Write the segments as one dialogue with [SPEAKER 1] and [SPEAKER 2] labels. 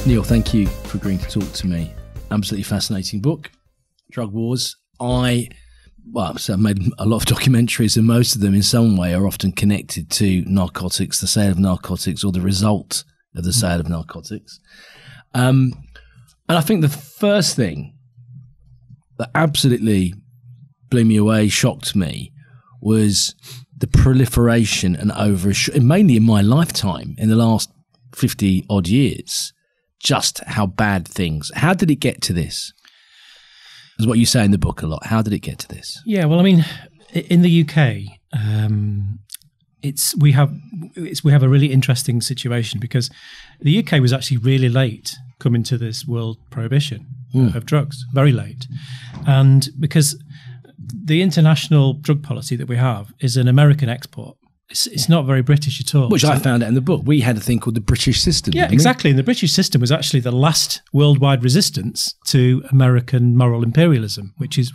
[SPEAKER 1] Neil, thank you for agreeing to talk to me. Absolutely fascinating book, Drug Wars. I've made a lot of documentaries, and most of them in some way are often connected to narcotics, the sale of narcotics, or the result of the sale of narcotics. And I think the first thing that absolutely blew me away, shocked me, was the proliferation and mainly in my lifetime, in the last 50 odd years, just how bad things. How did it get to this? Is what you say in the book a lot. How did it get to this?
[SPEAKER 2] Yeah, well, I mean, in the UK, we have a really interesting situation, because the UK was actually really late coming to this world prohibition of drugs, very late, and because the international drug policy that we have is an American export. It's not very British at all. Which I found out in the book. We had a thing called the British system. Yeah,
[SPEAKER 1] exactly.
[SPEAKER 2] And the British system was actually the last worldwide resistance to American moral imperialism, which is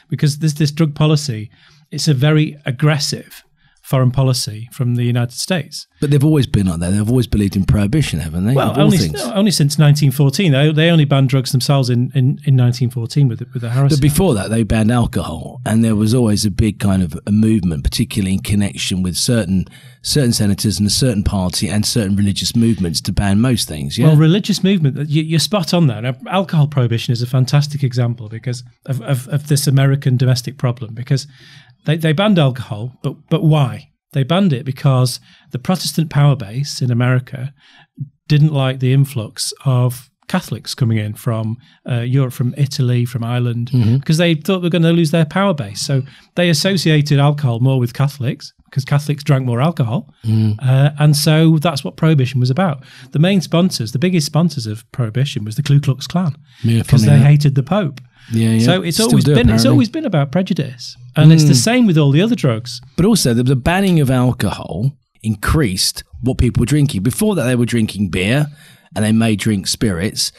[SPEAKER 2] because this drug policy, it's a very aggressive foreign policy from the United States.
[SPEAKER 1] But they've always been like that. They've always believed in prohibition, haven't they?
[SPEAKER 2] Well, only since 1914. They only banned drugs themselves in 1914 with the Harris.
[SPEAKER 1] But before that, they banned alcohol, and there was always a big kind of a movement, particularly in connection with certain senators and a certain party and certain religious movements, to ban most things. Yeah?
[SPEAKER 2] Well, religious movement, you're spot on there. Now, alcohol prohibition is a fantastic example because of this American domestic problem, because they banned alcohol, but why? They banned it because the Protestant power base in America didn't like the influx of Catholics coming in from Europe, from Italy, from Ireland, because they thought they were going to lose their power base. So they associated alcohol more with Catholics, because Catholics drank more alcohol. And so that's what Prohibition was about. The main sponsors, the biggest sponsors of Prohibition was the Ku Klux Klan, because they hated the Pope. Yeah. So it's always been about prejudice, and it's the same with all the other drugs.
[SPEAKER 1] But also the banning of alcohol increased what people were drinking. Before that, they were drinking beer, and they may drink spirits.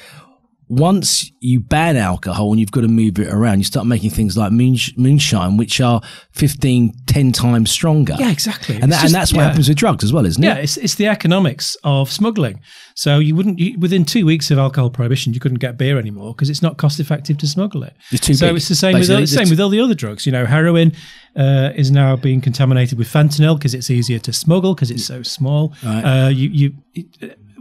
[SPEAKER 1] Once you ban alcohol and you've got to move it around, you start making things like moonshine, which are 10 times stronger.
[SPEAKER 2] Yeah, exactly.
[SPEAKER 1] And that's what happens with drugs as well, isn't it?
[SPEAKER 2] Yeah, it's the economics of smuggling. So within 2 weeks of alcohol prohibition, you couldn't get beer anymore because it's not cost effective to smuggle it.
[SPEAKER 1] It's too big.
[SPEAKER 2] It's the same with all the other drugs. You know, heroin is now being contaminated with fentanyl because it's easier to smuggle because it's so small. Right.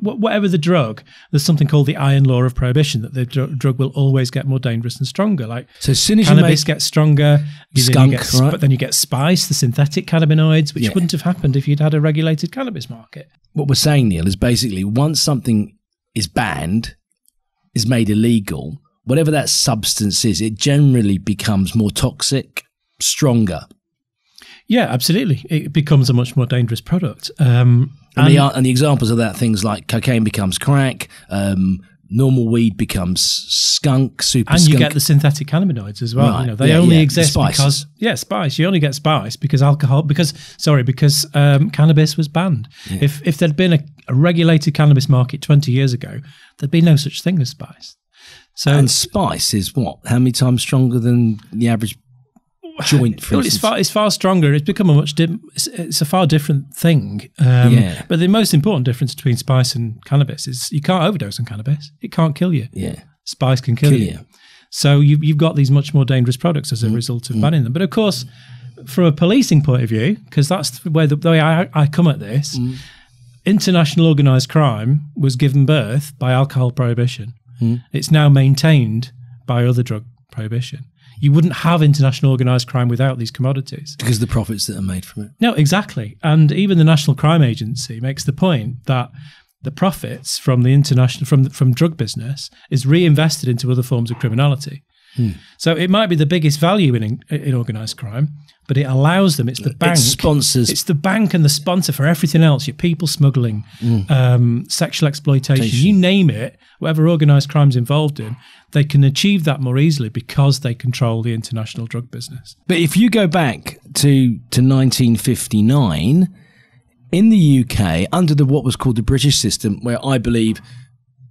[SPEAKER 2] Whatever the drug, there's something called the Iron Law of Prohibition, that the drug will always get more dangerous and stronger. Like, so as soon as cannabis gets stronger, but then you get spice, the synthetic cannabinoids, which wouldn't have happened if you'd had a regulated cannabis market.
[SPEAKER 1] What we're saying, Neil, is basically once something is banned, is made illegal, whatever that substance is, it generally becomes more toxic, stronger.
[SPEAKER 2] Yeah, absolutely. It becomes a much more dangerous product.
[SPEAKER 1] And the examples of that, things like cocaine becomes crack, normal weed becomes skunk, super skunk.
[SPEAKER 2] And you get the synthetic cannabinoids as well. Right. You know, they only exist because spice. You only get spice because cannabis was banned. Yeah. If there'd been a regulated cannabis market 20 years ago, there'd be no such thing as spice. And spice is what? How many times stronger than the average joint, for instance? It's far stronger. It's become it's a far different thing. But the most important difference between spice and cannabis is you can't overdose on cannabis. It can't kill you. Yeah, spice can kill you. So you've got these much more dangerous products as a result of banning them. But of course, from a policing point of view, because that's the way I come at this, international organised crime was given birth by alcohol prohibition. It's now maintained by other drug prohibition. You wouldn't have international organised crime without these commodities. Because of the profits that are made from it. No, exactly. And even the National Crime Agency makes the point that the profits from the international from drug business is reinvested into other forms of criminality. So it might be the biggest value in organised crime, but it allows them. It's the bank. It's the bank and the sponsor for everything else. Your people smuggling, sexual exploitation, you name it. Whatever organised crime's involved in, they can achieve that more easily because they control the international drug business. But if you go back to 1959, in the UK, under what was called the British system, where I believe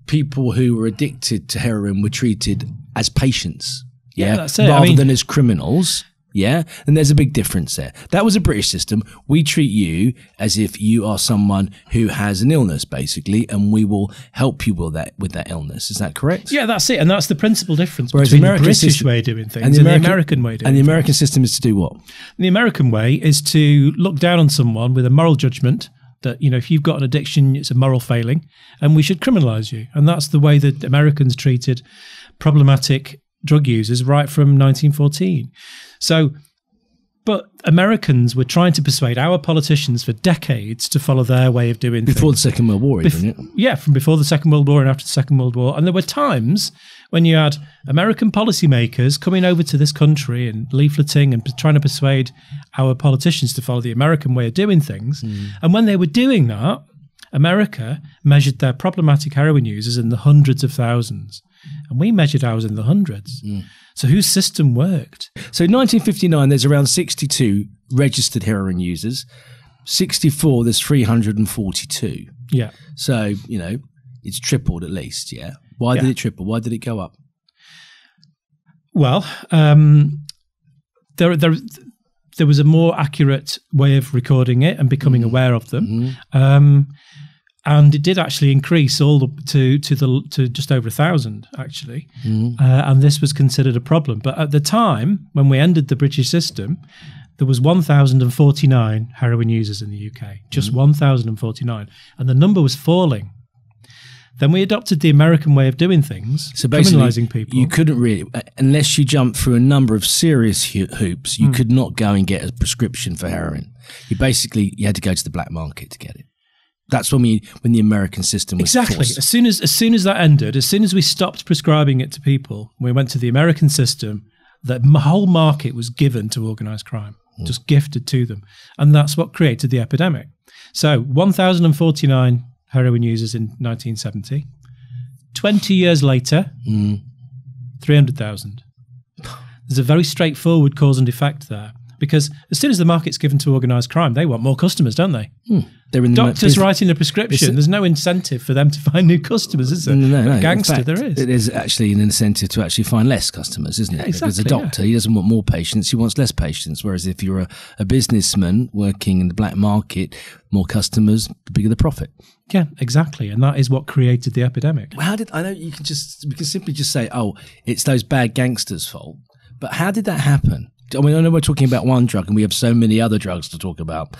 [SPEAKER 2] people who were addicted to heroin were treated as patients, that's it. Rather than as criminals.
[SPEAKER 1] Yeah, and there's a big difference there. That was a British system. We treat you as if you are someone who has an illness, basically, and we will help you with that illness. Is that correct?
[SPEAKER 2] Yeah, that's it, and that's the principal difference between the British way of doing things and the American way of doing things.
[SPEAKER 1] And the American system is to do what?
[SPEAKER 2] The American way is to look down on someone with a moral judgment that, you know, if you've got an addiction, it's a moral failing, and we should criminalise you. And that's the way that Americans treated problematic drug users right from 1914. So, but Americans were trying to persuade our politicians for decades to follow their way of doing things.
[SPEAKER 1] Before the Second World War, isn't it?
[SPEAKER 2] Yeah, from before the Second World War and after the Second World War. And there were times when you had American policymakers coming over to this country and leafleting and trying to persuade our politicians to follow the American way of doing things. And when they were doing that, America measured their problematic heroin users in the hundreds of thousands. And we measured ours in the hundreds. So whose system worked?
[SPEAKER 1] So in 1959, there's around 62 registered heroin users. 64, there's 342.
[SPEAKER 2] Yeah.
[SPEAKER 1] So, you know, it's tripled at least, yeah? Why did it triple? Why did it go up?
[SPEAKER 2] Well, there was a more accurate way of recording it and becoming aware of them. And it did actually increase all up to just over 1,000, actually. And this was considered a problem. But at the time, when we ended the British system, there was 1,049 heroin users in the UK. Just 1,049. And the number was falling. Then we adopted the American way of doing things,
[SPEAKER 1] so basically,
[SPEAKER 2] criminalising people.
[SPEAKER 1] You couldn't really, unless you jumped through a number of serious hoops, you could not go and get a prescription for heroin. You had to go to the black market to get it. That's when the American system was forced.
[SPEAKER 2] As soon as that ended, as soon as we stopped prescribing it to people, we went to the American system. The whole market was given to organised crime, just gifted to them, and that's what created the epidemic. So 1,049 heroin users in 1970. 20 years later, 300,000. There's a very straightforward cause and effect there. Because as soon as the market's given to organised crime, they want more customers, don't they? They're in Doctors writing a prescription, there's no incentive for them to find new customers, is there? No. Gangster, fact, there is.
[SPEAKER 1] There's actually an incentive to actually find less customers, isn't it?
[SPEAKER 2] Exactly,
[SPEAKER 1] because a doctor, he doesn't want more patients, he wants less patients. Whereas if you're a businessman working in the black market, more customers, the bigger the profit.
[SPEAKER 2] Yeah, exactly. And that is what created the epidemic.
[SPEAKER 1] Well, we can simply just say, oh, it's those bad gangsters' fault. But how did that happen? I mean, I know we're talking about one drug and we have so many other drugs to talk about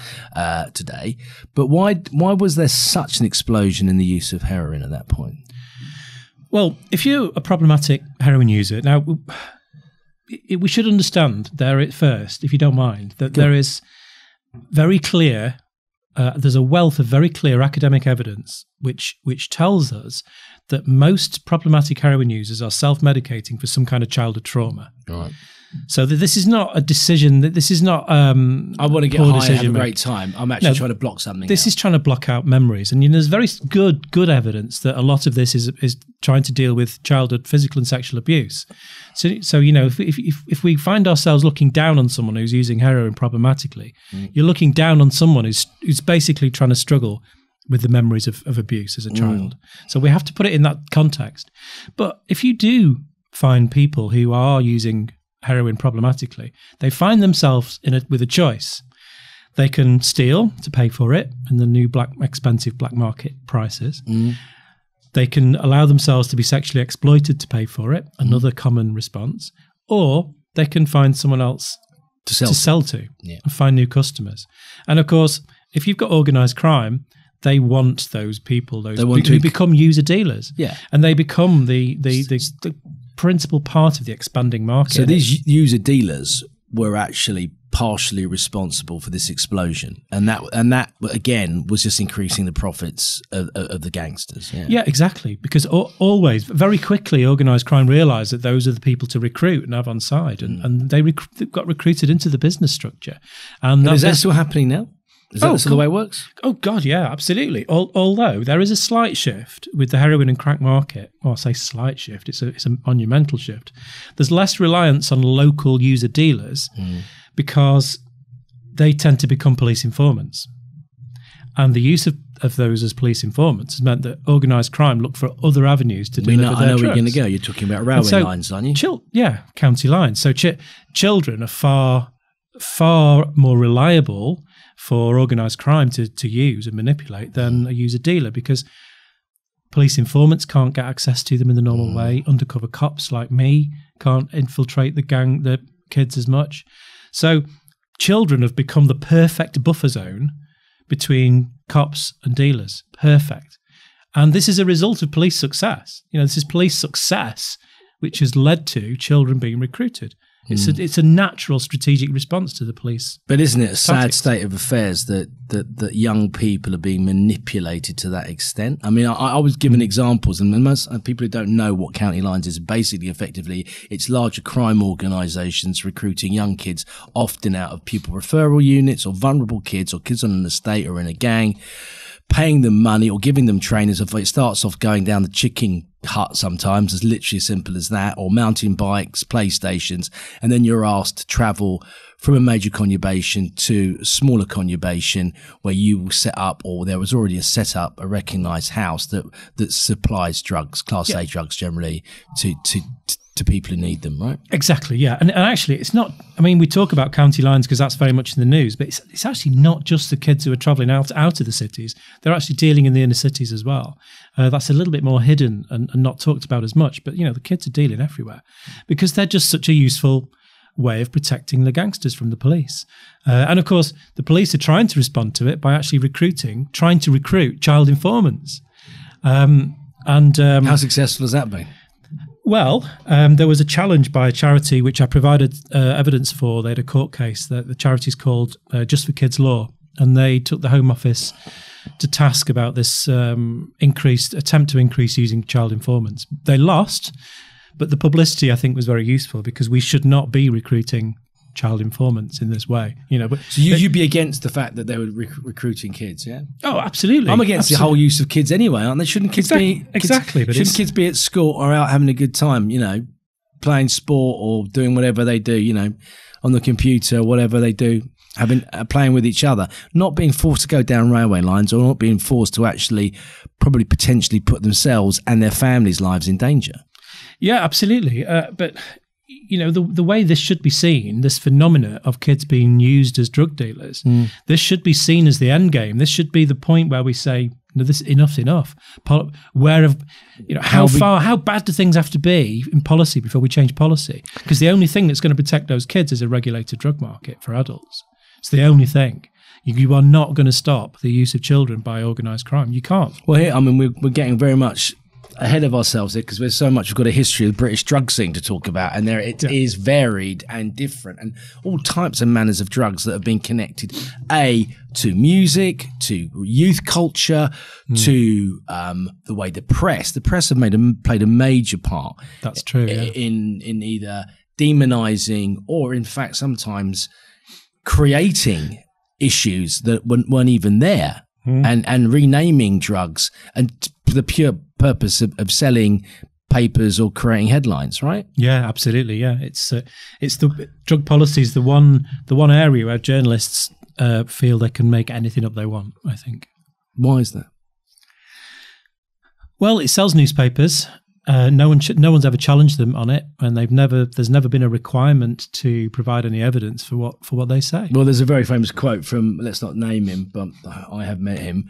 [SPEAKER 1] today, but why was there such an explosion in the use of heroin at that point?
[SPEAKER 2] Well, if you're a problematic heroin user, now we should understand there at first, if you don't mind, that there is very clear, there's a wealth of very clear academic evidence which tells us that most problematic heroin users are self-medicating for some kind of childhood trauma.
[SPEAKER 1] Right.
[SPEAKER 2] So this is not a decision. This is not.
[SPEAKER 1] I want to get high and have a great time. I'm actually trying to block something.
[SPEAKER 2] This is trying to block out memories, and there's very good evidence that a lot of this is trying to deal with childhood physical and sexual abuse. So you know, if we find ourselves looking down on someone who's using heroin problematically, you're looking down on someone who's basically trying to struggle with the memories of abuse as a child. So we have to put it in that context. But if you do find people who are using heroin problematically, they find themselves with a choice. They can steal to pay for it in the new expensive black market prices. They can allow themselves to be sexually exploited to pay for it, another common response, or they can find someone else to sell to and find new customers. And of course, if you've got organised crime, they want those people, who become user dealers.
[SPEAKER 1] Yeah.
[SPEAKER 2] And they become the principal part of the expanding market.
[SPEAKER 1] So these user dealers were actually partially responsible for this explosion, and that again was just increasing the profits of the gangsters.
[SPEAKER 2] Yeah, exactly. Because always, very quickly, organised crime realised that those are the people to recruit and have on side, and they got recruited into the business structure. And
[SPEAKER 1] is that still happening now? Is that the way it works?
[SPEAKER 2] Oh, God, yeah, absolutely. Although there is a slight shift with the heroin and crack market. Well, I say slight shift. It's a monumental shift. There's less reliance on local user dealers because they tend to become police informants. And the use of those as police informants has meant that organised crime look for other avenues to deliver their drugs.
[SPEAKER 1] I know where you're going to go. You're talking about railway lines, aren't you?
[SPEAKER 2] County lines. So children are far more reliable for organised crime to use and manipulate than a user-dealer, because police informants can't get access to them in the normal way. Undercover cops like me can't infiltrate the kids as much. So children have become the perfect buffer zone between cops and dealers. Perfect. And this is a result of police success. This is police success which has led to children being recruited. It's a natural strategic response to the police. But
[SPEAKER 1] isn't it a sad state of affairs that young people are being manipulated to that extent? I mean, I was given examples, and most people who don't know what county lines is, basically, effectively, it's larger crime organisations recruiting young kids, often out of pupil referral units or vulnerable kids or kids on an estate or in a gang, paying them money or giving them trainers. If it starts off going down the chicken hut sometimes, as literally as simple as that, or mountain bikes, playstations, and then you're asked to travel from a major conurbation to a smaller conurbation where you will set up, or there was already a recognised house that supplies drugs, Class A drugs generally, to people who need them, right?
[SPEAKER 2] Exactly, yeah. And actually, it's not, I mean, we talk about county lines because that's very much in the news, but it's actually not just the kids who are travelling out of the cities. They're actually dealing in the inner cities as well. That's a little bit more hidden and not talked about as much, but, the kids are dealing everywhere because they're just such a useful way of protecting the gangsters from the police. And, of course, the police are trying to respond to it by actually trying to recruit child informants.
[SPEAKER 1] How successful has that been?
[SPEAKER 2] Well, there was a challenge by a charity which I provided evidence for. They had a court case. The charity's called Just for Kids Law, and they took the Home Office to task about this attempt to increase using child informants. They lost, but the publicity, I think, was very useful because we should not be recruiting child informants in this way, But
[SPEAKER 1] so you'd be against the fact that they were recruiting kids, yeah?
[SPEAKER 2] Oh, absolutely.
[SPEAKER 1] I'm against the whole use of kids anyway, aren't they? Shouldn't kids be kids be at school or out having a good time, playing sport or doing whatever they do, on the computer, whatever they do, playing with each other, not being forced to go down railway lines or not being forced to actually probably potentially put themselves and their families' lives in danger.
[SPEAKER 2] Yeah, absolutely. But the way this should be seen, this phenomena of kids being used as drug dealers, this should be seen as the end game. This should be the point where we say, this enough's enough. How bad do things have to be in policy before we change policy? Because the only thing that's going to protect those kids is a regulated drug market for adults. It's the only thing. You are not going to stop the use of children by organised crime. You can't.
[SPEAKER 1] Well, here, we're getting very much ahead of ourselves here because we've got a history of the British drug scene to talk about, and it is varied and different, and all types and manners of drugs that have been connected to music, to youth culture, to the way the press have played a major part.
[SPEAKER 2] That's true.
[SPEAKER 1] In either demonizing or in fact sometimes creating issues that weren't even there. And renaming drugs and the pure purpose of selling papers or creating headlines, right?
[SPEAKER 2] Yeah, absolutely. Yeah, it's the drug policy is the one area where journalists feel they can make anything up they want. I think.
[SPEAKER 1] Why is that?
[SPEAKER 2] Well, it sells newspapers. No one's ever challenged them on it, and there's never been a requirement to provide any evidence for what they say.
[SPEAKER 1] Well, there's a very famous quote from, let's not name him, but I have met him.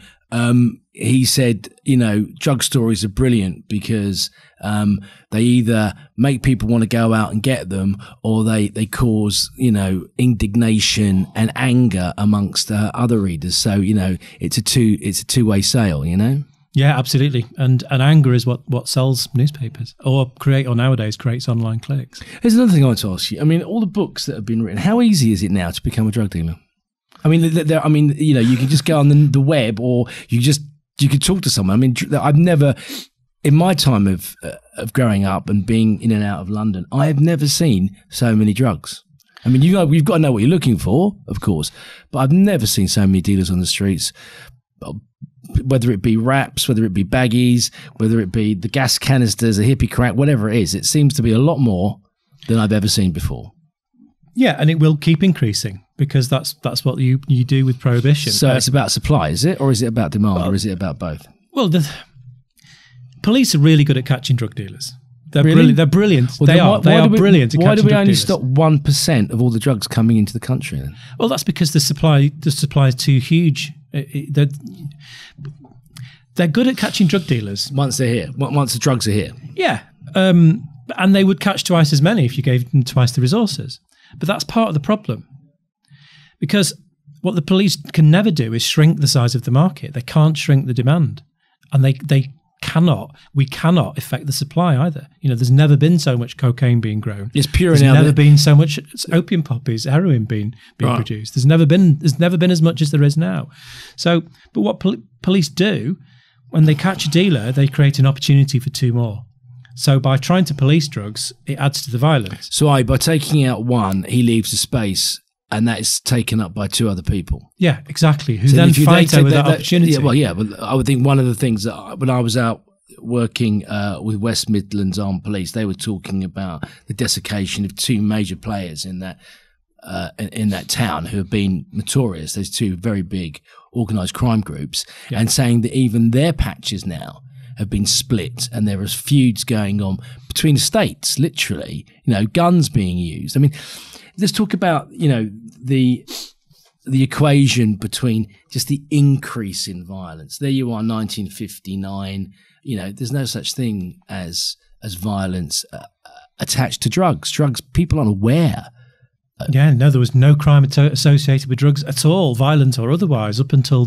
[SPEAKER 1] He said, drug stories are brilliant because they either make people want to go out and get them, or they cause indignation and anger amongst other readers. So it's a two-way sale.
[SPEAKER 2] Yeah, absolutely. And anger is what sells newspapers or nowadays creates online clicks.
[SPEAKER 1] There's another thing I want to ask you. I mean, all the books that have been written, how easy is it now to become a drug dealer? I mean, you can just go on the web or you could talk to someone. I mean, I've never, in my time of growing up and being in and out of London, I have never seen so many drugs. I mean, we've got to know what you're looking for, of course, but I've never seen so many dealers on the streets. Whether it be wraps, whether it be baggies, whether it be the gas canisters, a hippie crack, whatever it is, it seems to be a lot more than I've ever seen before.
[SPEAKER 2] Yeah, and it will keep increasing because that's what you do with prohibition.
[SPEAKER 1] So it's about supply, is it? Or is it about demand, or is it about both?
[SPEAKER 2] Well, the police are really good at catching drug dealers. They're
[SPEAKER 1] Really?
[SPEAKER 2] They're brilliant.
[SPEAKER 1] Well,
[SPEAKER 2] they are brilliant at catching drug dealers.
[SPEAKER 1] Why do we only stop 1% of all the drugs coming into the country then?
[SPEAKER 2] Well, that's because the supply is too huge. They're good at catching drug dealers.
[SPEAKER 1] Once they're here, once the drugs are here.
[SPEAKER 2] Yeah. And they would catch twice as many if you gave them twice the resources. But that's part of the problem. Because what the police can never do is shrink the size of the market. They can't shrink the demand. And we cannot affect the supply either. There's never been so much cocaine being grown.
[SPEAKER 1] It's pure.
[SPEAKER 2] There's never been so much opium poppies, heroin being produced. There's never been as much as there is now. So, but what police do, when they catch a dealer, they create an opportunity for two more. So by trying to police drugs, it adds to the violence.
[SPEAKER 1] So by taking out one, he leaves a space, and that is taken up by two other people.
[SPEAKER 2] Yeah, exactly. Who then fight over that opportunity.
[SPEAKER 1] But I would think one of the things that when I was out working with West Midlands Armed Police, they were talking about the desiccation of two major players in that town who have been notorious. There's two very big organised crime groups, and saying that even their patches now have been split, and there are feuds going on between the states, literally, guns being used. I mean, let's talk about, the equation between just the increase in violence. There you are, 1959, there's no such thing as violence attached to drugs. People aren't aware.
[SPEAKER 2] There was no crime associated with drugs at all, violent or otherwise, up until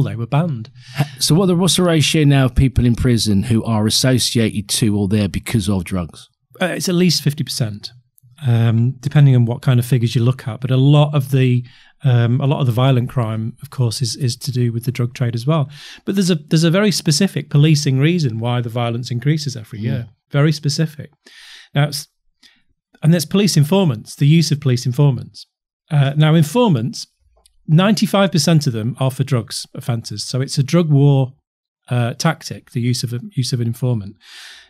[SPEAKER 2] they were banned.
[SPEAKER 1] So what's the ratio now of people in prison who are associated to or there because of drugs?
[SPEAKER 2] It's at least 50%, depending on what kind of figures you look at. But a lot of the violent crime, of course, is to do with the drug trade as well. But there's a very specific policing reason why the violence increases every year. Very specific. And there's police informants, the use of police informants. Now, informants, 95% of them are for drugs offences. So it's a drug war tactic, the use of an informant.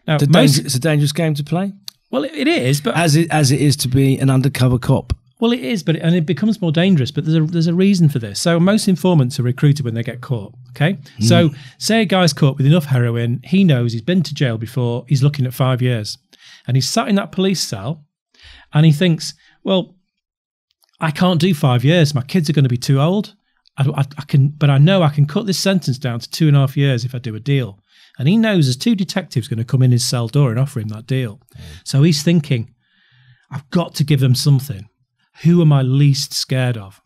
[SPEAKER 2] Now,
[SPEAKER 1] it's a dangerous game to play?
[SPEAKER 2] Well, it is, but
[SPEAKER 1] as it is to be an undercover cop.
[SPEAKER 2] Well, it is, but it becomes more dangerous. But there's a reason for this. So most informants are recruited when they get caught. Okay, so say a guy's caught with enough heroin, he knows he's been to jail before. He's looking at 5 years, and he's sat in that police cell. And he thinks, well, I can't do 5 years. My kids are going to be too old. But I know I can cut this sentence down to 2.5 years if I do a deal. And he knows there's two detectives going to come in his cell door and offer him that deal. So he's thinking, I've got to give them something. Who am I least scared of?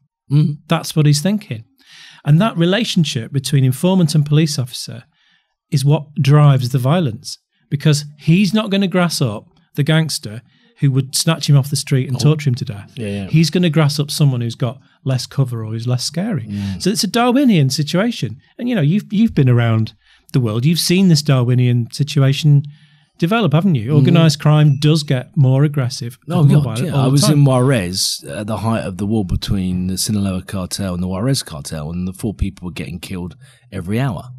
[SPEAKER 2] That's what he's thinking. And that relationship between informant and police officer is what drives the violence, because he's not going to grass up the gangster who would snatch him off the street and torture him to death. He's going to grass up someone who's got less cover or who's less scary. So it's a Darwinian situation. And, you've been around the world. You've seen this Darwinian situation develop, haven't you? Organised crime does get more aggressive.
[SPEAKER 1] Oh, God, yeah. I was in Juarez at the height of the war between the Sinaloa cartel and the Juarez cartel, and the 4 people were getting killed every hour.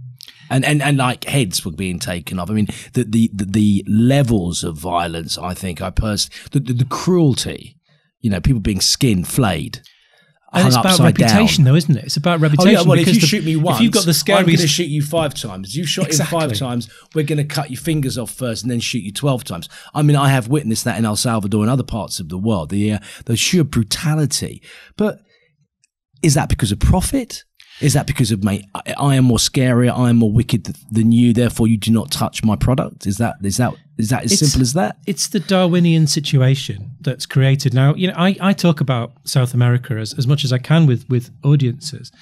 [SPEAKER 1] And like heads were being taken off. I mean, the levels of violence, I think, the cruelty, people being skinned, flayed,
[SPEAKER 2] and it's about reputation, though, isn't it? It's about reputation.
[SPEAKER 1] Oh, yeah, well, if you shoot me once,
[SPEAKER 2] if you've got the scariest,
[SPEAKER 1] I'm going to shoot you 5 times. You shot him 5 times, we're going to cut your fingers off first and then shoot you 12 times. I mean, I have witnessed that in El Salvador and other parts of the world, the sheer brutality. But is that because of profit? Is that because of, mate, I am more scarier, I am more wicked than you, therefore you do not touch my product? Is that as simple as that? It's
[SPEAKER 2] the Darwinian situation that's created. Now, I talk about South America as much as I can with audiences,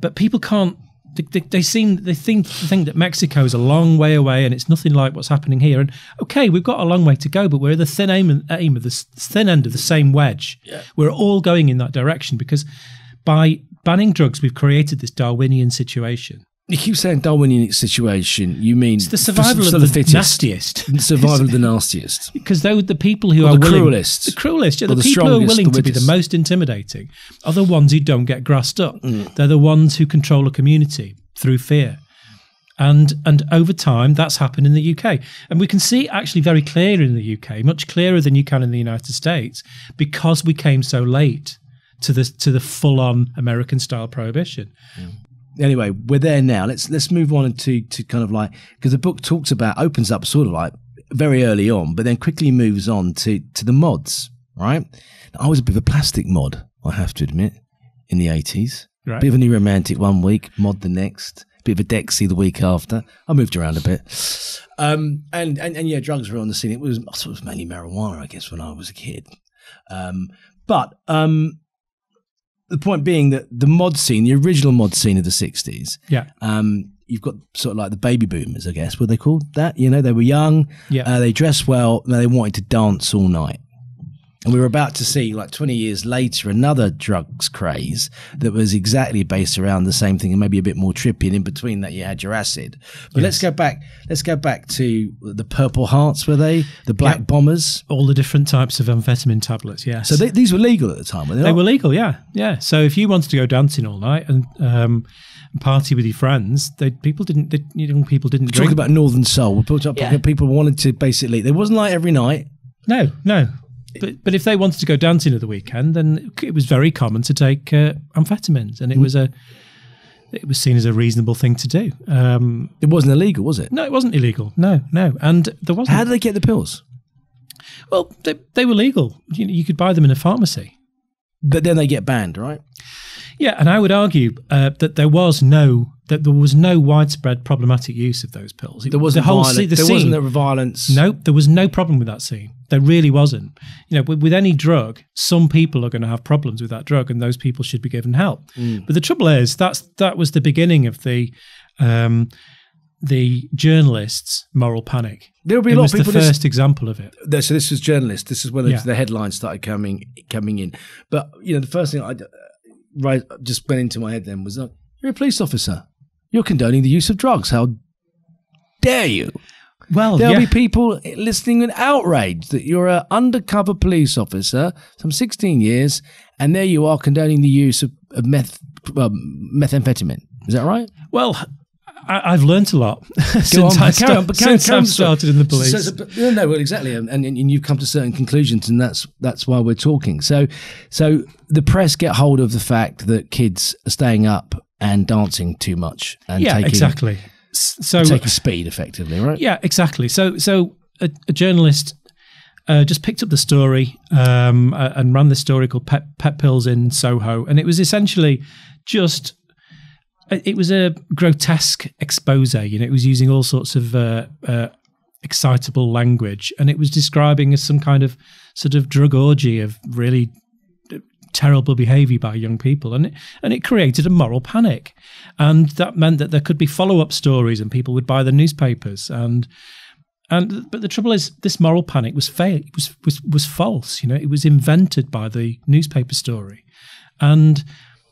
[SPEAKER 2] but people can't. They think that Mexico is a long way away and it's nothing like what's happening here. And okay, we've got a long way to go, but we're at the thin end of the same wedge. Yeah. We're all going in that direction because by banning drugs, we've created this Darwinian situation.
[SPEAKER 1] You keep saying Darwinian situation. You mean
[SPEAKER 2] it's the survival of the nastiest.
[SPEAKER 1] The survival of the nastiest.
[SPEAKER 2] Because the people who are
[SPEAKER 1] the cruelest.
[SPEAKER 2] The cruelest. Yeah, the people who are willing to be the most intimidating are the ones who don't get grassed up. They're the ones who control a community through fear. And over time, that's happened in the UK. And we can see actually very clear in the UK, much clearer than you can in the United States, because we came so late to the full-on American-style prohibition.
[SPEAKER 1] Anyway, we're there now. Let's move on to kind of like, because the book opens up sort of like very early on, but then quickly moves on to the mods, right? Now, I was a bit of a plastic mod, I have to admit, in the 80s.
[SPEAKER 2] Right.
[SPEAKER 1] Bit of a New Romantic one week, mod the next. Bit of a Dexy the week after. I moved around a bit. And yeah, drugs were on the scene. I thought it was mainly marijuana, I guess, when I was a kid. But the point being that the mod scene, the original mod scene of the 60s, you've got sort of like the baby boomers, I guess, were they called that? You know, they were young, they dressed well, and they wanted to dance all night. And we were about to see, like 20 years later, another drugs craze that was exactly based around the same thing and maybe a bit more trippy. And in between that, you had your acid. But let's go back to the Purple Hearts, were they? The Black Bombers?
[SPEAKER 2] All the different types of amphetamine tablets, yes.
[SPEAKER 1] So these were legal at the time, were they?
[SPEAKER 2] They were legal, yeah. So if you wanted to go dancing all night and party with your friends, people didn't drink.
[SPEAKER 1] Talking about Northern Soul, people wanted to basically, it wasn't like every night.
[SPEAKER 2] No. But if they wanted to go dancing at the weekend, then it was very common to take amphetamines, and it was seen as a reasonable thing to do.
[SPEAKER 1] It wasn't illegal, was it?
[SPEAKER 2] No, it wasn't illegal. No, and there wasn't.
[SPEAKER 1] How did they get the pills?
[SPEAKER 2] Well, they were legal. You could buy them in a pharmacy,
[SPEAKER 1] but then they get banned, right?
[SPEAKER 2] Yeah, and I would argue that there was no widespread problematic use of those pills.
[SPEAKER 1] There wasn't violence.
[SPEAKER 2] No, there was no problem with that scene. There really wasn't. You know, with any drug, some people are going to have problems with that drug, and those people should be given help. But the trouble is, that was the beginning of the journalists' moral panic.
[SPEAKER 1] There will be a lot of people.
[SPEAKER 2] It was the first example of it.
[SPEAKER 1] So this was journalists. This is when the headlines started coming in. But the first thing I just went into my head then was, you're a police officer. You're condoning the use of drugs. How dare you?
[SPEAKER 2] Well,
[SPEAKER 1] there'll be people listening in outrage that you're an undercover police officer, some 16 years, and there you are condoning the use of methamphetamine. Is that right?
[SPEAKER 2] Well, I've learnt a lot since I started in the police.
[SPEAKER 1] No, well, exactly, and you've come to certain conclusions, and that's why we're talking. So the press get hold of the fact that kids are staying up and dancing too much, and
[SPEAKER 2] exactly. So
[SPEAKER 1] taking speed, effectively, right?
[SPEAKER 2] Yeah, exactly. So a journalist just picked up the story and ran this story called Pet Pills in Soho, and it was essentially just. It was a grotesque expose. It was using all sorts of excitable language, and it was describing as some kind of sort of drug orgy of really terrible behaviour by young people, and it created a moral panic, and that meant that there could be follow-up stories, and people would buy the newspapers, but the trouble is, this moral panic was fake. It was false. It was invented by the newspaper story, and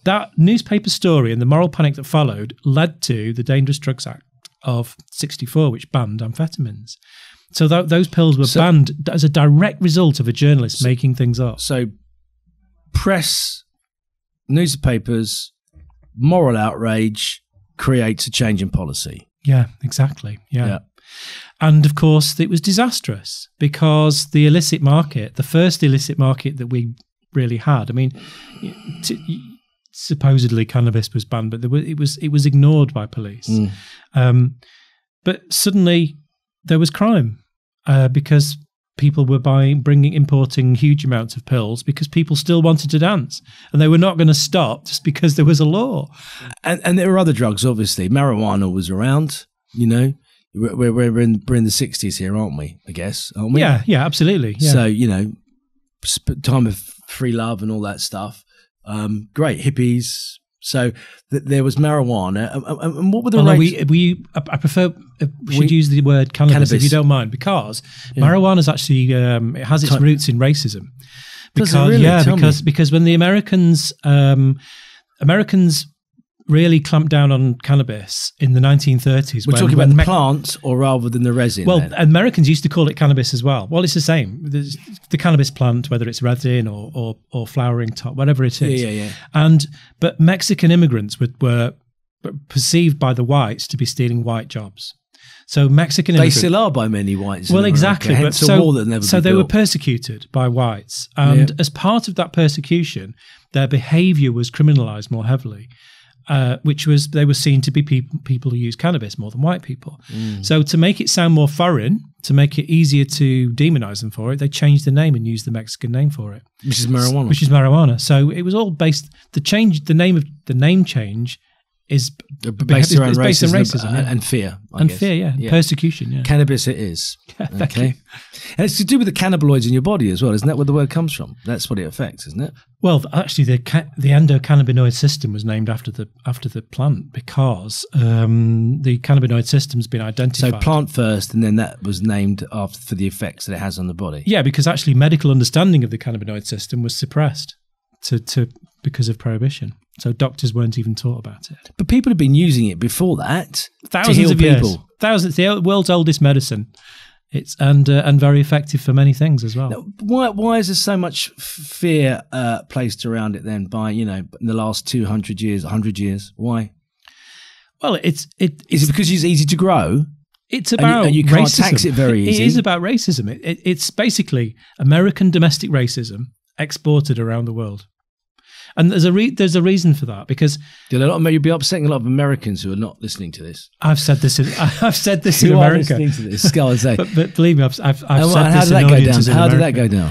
[SPEAKER 2] that newspaper story and the moral panic that followed led to the Dangerous Drugs Act of '64, which banned amphetamines. So those pills were banned as a direct result of a journalist making things up.
[SPEAKER 1] So press, newspapers, moral outrage creates a change in policy.
[SPEAKER 2] Yeah, exactly. Yeah. And of course, it was disastrous because the illicit market, the first illicit market that we really had, I mean, supposedly cannabis was banned, but it was ignored by police. But suddenly there was crime because people were importing huge amounts of pills because people still wanted to dance, and they were not going to stop just because there was a law.
[SPEAKER 1] And there were other drugs, obviously. Marijuana was around. We're in the 60s here, aren't we? I guess, aren't we?
[SPEAKER 2] Yeah, absolutely. Yeah.
[SPEAKER 1] So time of free love and all that stuff. Great hippies. So there was marijuana, and what were the rates?
[SPEAKER 2] I prefer we should use the word cannabis if you don't mind, because marijuana is actually it has its roots in racism. Because when the Americans really clamped down on cannabis in the 1930s.
[SPEAKER 1] We're talking about the plant, or rather than the resin?
[SPEAKER 2] Well, Americans used to call it cannabis as well. Well, it's the same. There's the cannabis plant, whether it's resin or flowering top, whatever it is.
[SPEAKER 1] Yeah.
[SPEAKER 2] But Mexican immigrants were perceived by the whites to be stealing white jobs. So Mexican
[SPEAKER 1] immigrants, they still are by many whites.
[SPEAKER 2] Well, exactly.
[SPEAKER 1] Hence a wall that never.
[SPEAKER 2] So they were persecuted by whites, and as part of that persecution, their behaviour was criminalised more heavily, which was they were seen to be people who use cannabis more than white people. So to make it sound more foreign, to make it easier to demonise them for it, they changed the name and used the Mexican name for it,
[SPEAKER 1] which is marijuana.
[SPEAKER 2] So it was all based. The name change is
[SPEAKER 1] based around racism and fear.
[SPEAKER 2] Fear, persecution. Yeah,
[SPEAKER 1] cannabis it is. Okay, and it's to do with the cannabinoids in your body as well, isn't that where the word comes from? That's what it affects, isn't it?
[SPEAKER 2] Well, actually, the endocannabinoid system was named after the plant because the cannabinoid system's been identified.
[SPEAKER 1] So plant first, and then that was named after for the effects that it has on the body.
[SPEAKER 2] Yeah, because actually medical understanding of the cannabinoid system was suppressed because of prohibition. So doctors weren't even taught about it.
[SPEAKER 1] But people have been using it before that
[SPEAKER 2] thousands
[SPEAKER 1] to heal
[SPEAKER 2] of
[SPEAKER 1] people.
[SPEAKER 2] Years. Thousands. The world's oldest medicine. It's and very effective for many things as well.
[SPEAKER 1] Now, why is there so much fear placed around it then? By in the last 200 years, 100 years, why?
[SPEAKER 2] Well, is
[SPEAKER 1] it because it's easy to grow?
[SPEAKER 2] It's about
[SPEAKER 1] and you can't
[SPEAKER 2] racism.
[SPEAKER 1] Tax it very easy.
[SPEAKER 2] It is about racism. It's basically American domestic racism exported around the world. And there's a reason for that because
[SPEAKER 1] you'll be upsetting a lot of Americans who are not listening to this.
[SPEAKER 2] I've said this in America.
[SPEAKER 1] Listening to this, go and say.
[SPEAKER 2] but believe me, I've said
[SPEAKER 1] this in audiences in America. How did that go down?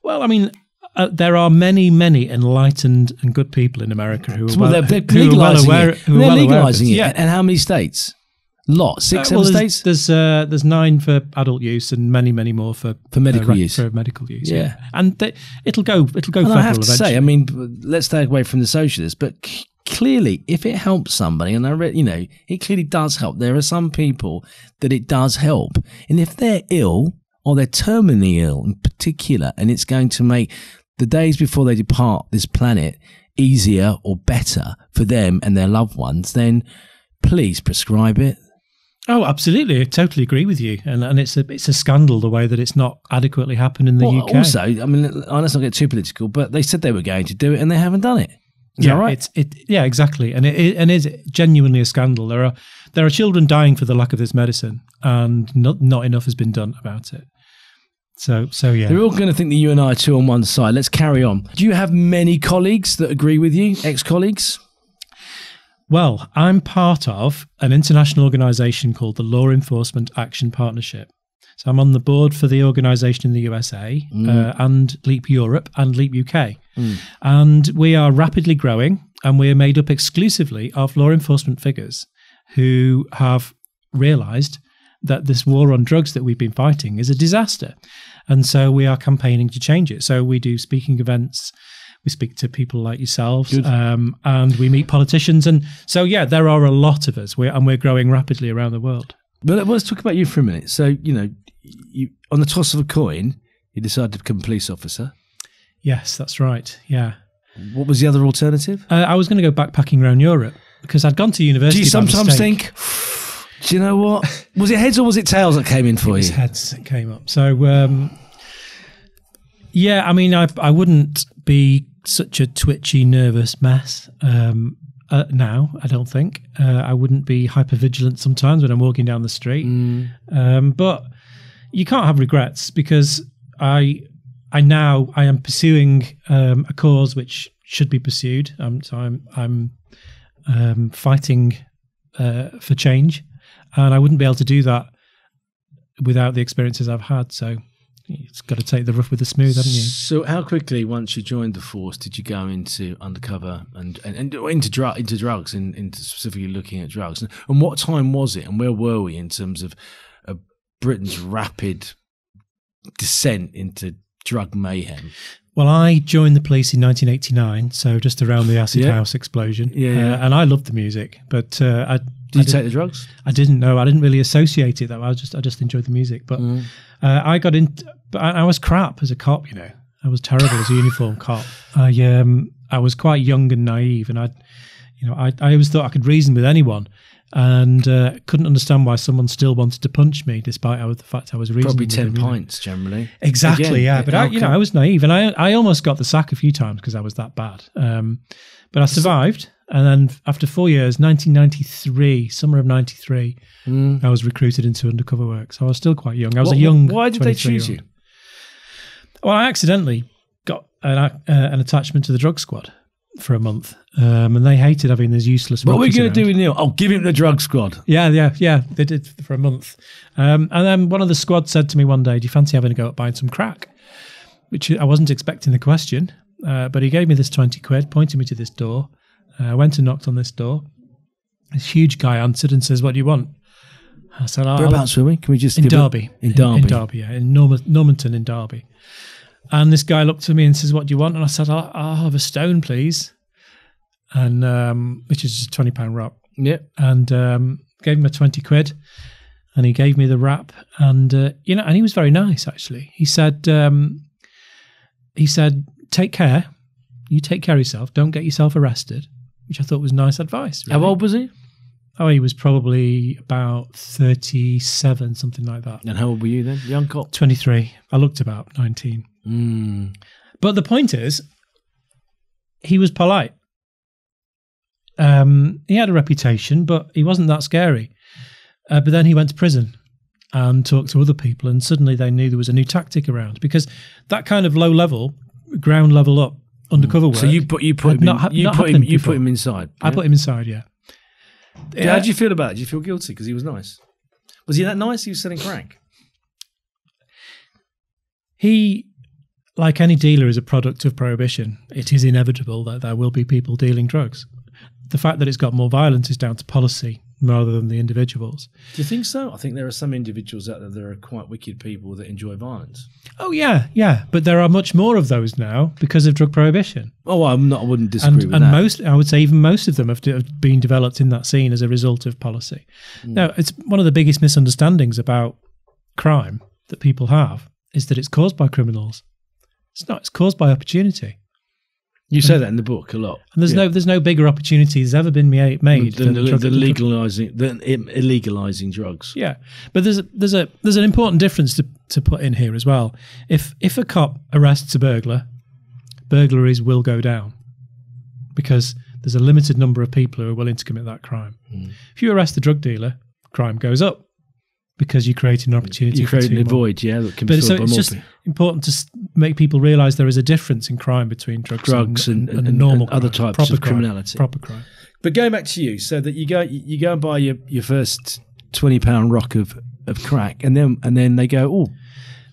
[SPEAKER 2] Well, I mean, there are many enlightened and good people in America who are
[SPEAKER 1] they're legalizing it. Yeah. And how many states? Lot 6, 7 states.
[SPEAKER 2] There's 9 for adult use and many more for
[SPEAKER 1] medical use.
[SPEAKER 2] For medical use, yeah. And it'll go federal.
[SPEAKER 1] I have to
[SPEAKER 2] eventually.
[SPEAKER 1] say, I mean, let's stay away from the socialists, but clearly, if it helps somebody, and I read, it clearly does help. There are some people that it does help, and if they're ill or they're terminally ill in particular, and it's going to make the days before they depart this planet easier or better for them and their loved ones, then please prescribe it.
[SPEAKER 2] Oh, absolutely! I totally agree with you, and it's a scandal the way that it's not adequately happened in the UK.
[SPEAKER 1] Also, I mean, let's not get too political, but they said they were going to do it, and they haven't done it. Is that right?
[SPEAKER 2] Yeah, exactly, and it is genuinely a scandal. There are children dying for the lack of this medicine, and not enough has been done about it. So yeah,
[SPEAKER 1] they're all going to think that you and I are two on one side. Let's carry on. Do you have many colleagues that agree with you, ex-colleagues?
[SPEAKER 2] Well, I'm part of an international organisation called the Law Enforcement Action Partnership. So I'm on the board for the organisation in the USA and LEAP Europe and LEAP UK. And we are rapidly growing, and we are made up exclusively of law enforcement figures who have realised that this war on drugs that we've been fighting is a disaster. And so we are campaigning to change it. So we do speaking events. We speak to people like yourselves, and we meet politicians. And so, yeah, there are a lot of us, and we're growing rapidly around the world.
[SPEAKER 1] But let's talk about you for a minute. So, you on the toss of a coin, you decided to become a police officer.
[SPEAKER 2] Yes, that's right. Yeah.
[SPEAKER 1] What was the other alternative?
[SPEAKER 2] I was going to go backpacking around Europe because I'd gone to university.
[SPEAKER 1] Do you sometimes think, do you know what? Was it heads or was it tails that came in for you? It
[SPEAKER 2] was heads that came up. So, yeah, I mean, I wouldn't be such a twitchy, nervous mess now, I don't think. I wouldn't be hypervigilant sometimes when I'm walking down the street. But you can't have regrets because I am pursuing a cause which should be pursued. So I'm fighting for change, and I wouldn't be able to do that without the experiences I've had. So it's got to take the rough with the smooth, haven't you?
[SPEAKER 1] So how quickly, once you joined the force, did you go into undercover and into drugs, into specifically looking at drugs? And what time was it, and where were we in terms of Britain's rapid descent into drug mayhem?
[SPEAKER 2] Well, I joined the police in 1989, so just around the acid house explosion. And I loved the music, but did
[SPEAKER 1] you take the drugs?
[SPEAKER 2] I didn't know. I didn't really associate it though. I just enjoyed the music. But I got into. But I was crap as a cop. I was terrible as a uniform cop. I was quite young and naive, and I always thought I could reason with anyone. and couldn't understand why someone still wanted to punch me, despite the fact I was reasonable.
[SPEAKER 1] Probably 10 pints generally.
[SPEAKER 2] Exactly, again, yeah. But I was naive, and I almost got the sack a few times because I was that bad. But I survived, and then after 4 years, 1993, summer of '93, I was recruited into undercover work. So I was still quite young. I was a young.
[SPEAKER 1] Why did they choose you?
[SPEAKER 2] Well, I accidentally got an attachment to the drug squad for a month, and they hated having this useless.
[SPEAKER 1] What are we going to do with Neil? Oh, give him the drug squad.
[SPEAKER 2] Yeah. They did for a month, and then one of the squad said to me one day, "Do you fancy having a go at buying some crack?" Which I wasn't expecting the question, but he gave me this 20 quid, pointed me to this door. I went and knocked on this door. This huge guy answered and says, "What do you want?" I said,
[SPEAKER 1] "Whereabouts were we? Can we just
[SPEAKER 2] in Derby? In Derby, yeah, in Normanton in Derby." And this guy looked at me and says, "What do you want?" And I said, "I'll have a stone, please." And which is just a £20 wrap.
[SPEAKER 1] Yeah.
[SPEAKER 2] And gave him a 20 quid, and he gave me the wrap. And and he was very nice actually. He said, "Take care. You take care of yourself. Don't get yourself arrested," which I thought was nice advice. Really.
[SPEAKER 1] How old was he?
[SPEAKER 2] Oh, he was probably about 37, something like that.
[SPEAKER 1] And how old were you then? Young cop?
[SPEAKER 2] 23. I looked about 19. But the point is, he was polite. He had a reputation, but he wasn't that scary. But then he went to prison and talked to other people, and suddenly they knew there was a new tactic around, because that kind of low level, ground level up undercover work.
[SPEAKER 1] So you put him inside.
[SPEAKER 2] I put him inside. Yeah.
[SPEAKER 1] How did you feel about it? Did you feel guilty because he was nice? Was he that nice? He was selling crack.
[SPEAKER 2] He, like any dealer, is a product of prohibition. It is inevitable that there will be people dealing drugs. The fact that it's got more violence is down to policy rather than the individuals.
[SPEAKER 1] Do you think so? I think there are some individuals out there that are quite wicked people that enjoy violence.
[SPEAKER 2] Oh, yeah. But there are much more of those now because of drug prohibition.
[SPEAKER 1] Oh, I wouldn't disagree with that.
[SPEAKER 2] I would say even most of them have been developed in that scene as a result of policy. Now, it's one of the biggest misunderstandings about crime that people have is that it's caused by criminals. It's not. It's caused by opportunity.
[SPEAKER 1] You say that in the book a lot.
[SPEAKER 2] And there's no bigger opportunity that's ever been made
[SPEAKER 1] than illegalizing drugs.
[SPEAKER 2] Yeah, but there's an important difference to put in here as well. If a cop arrests a burglar, burglaries will go down because there's a limited number of people who are willing to commit that crime. If you arrest a drug dealer, crime goes up because you create an opportunity.
[SPEAKER 1] You create a void, that can be filled by more people. It's just
[SPEAKER 2] important to make people realise there is a difference in crime between drugs and normal
[SPEAKER 1] other types of criminality.
[SPEAKER 2] Proper crime.
[SPEAKER 1] But going back to you, so that you go and buy your first £20 rock of crack, and then they go, "Oh,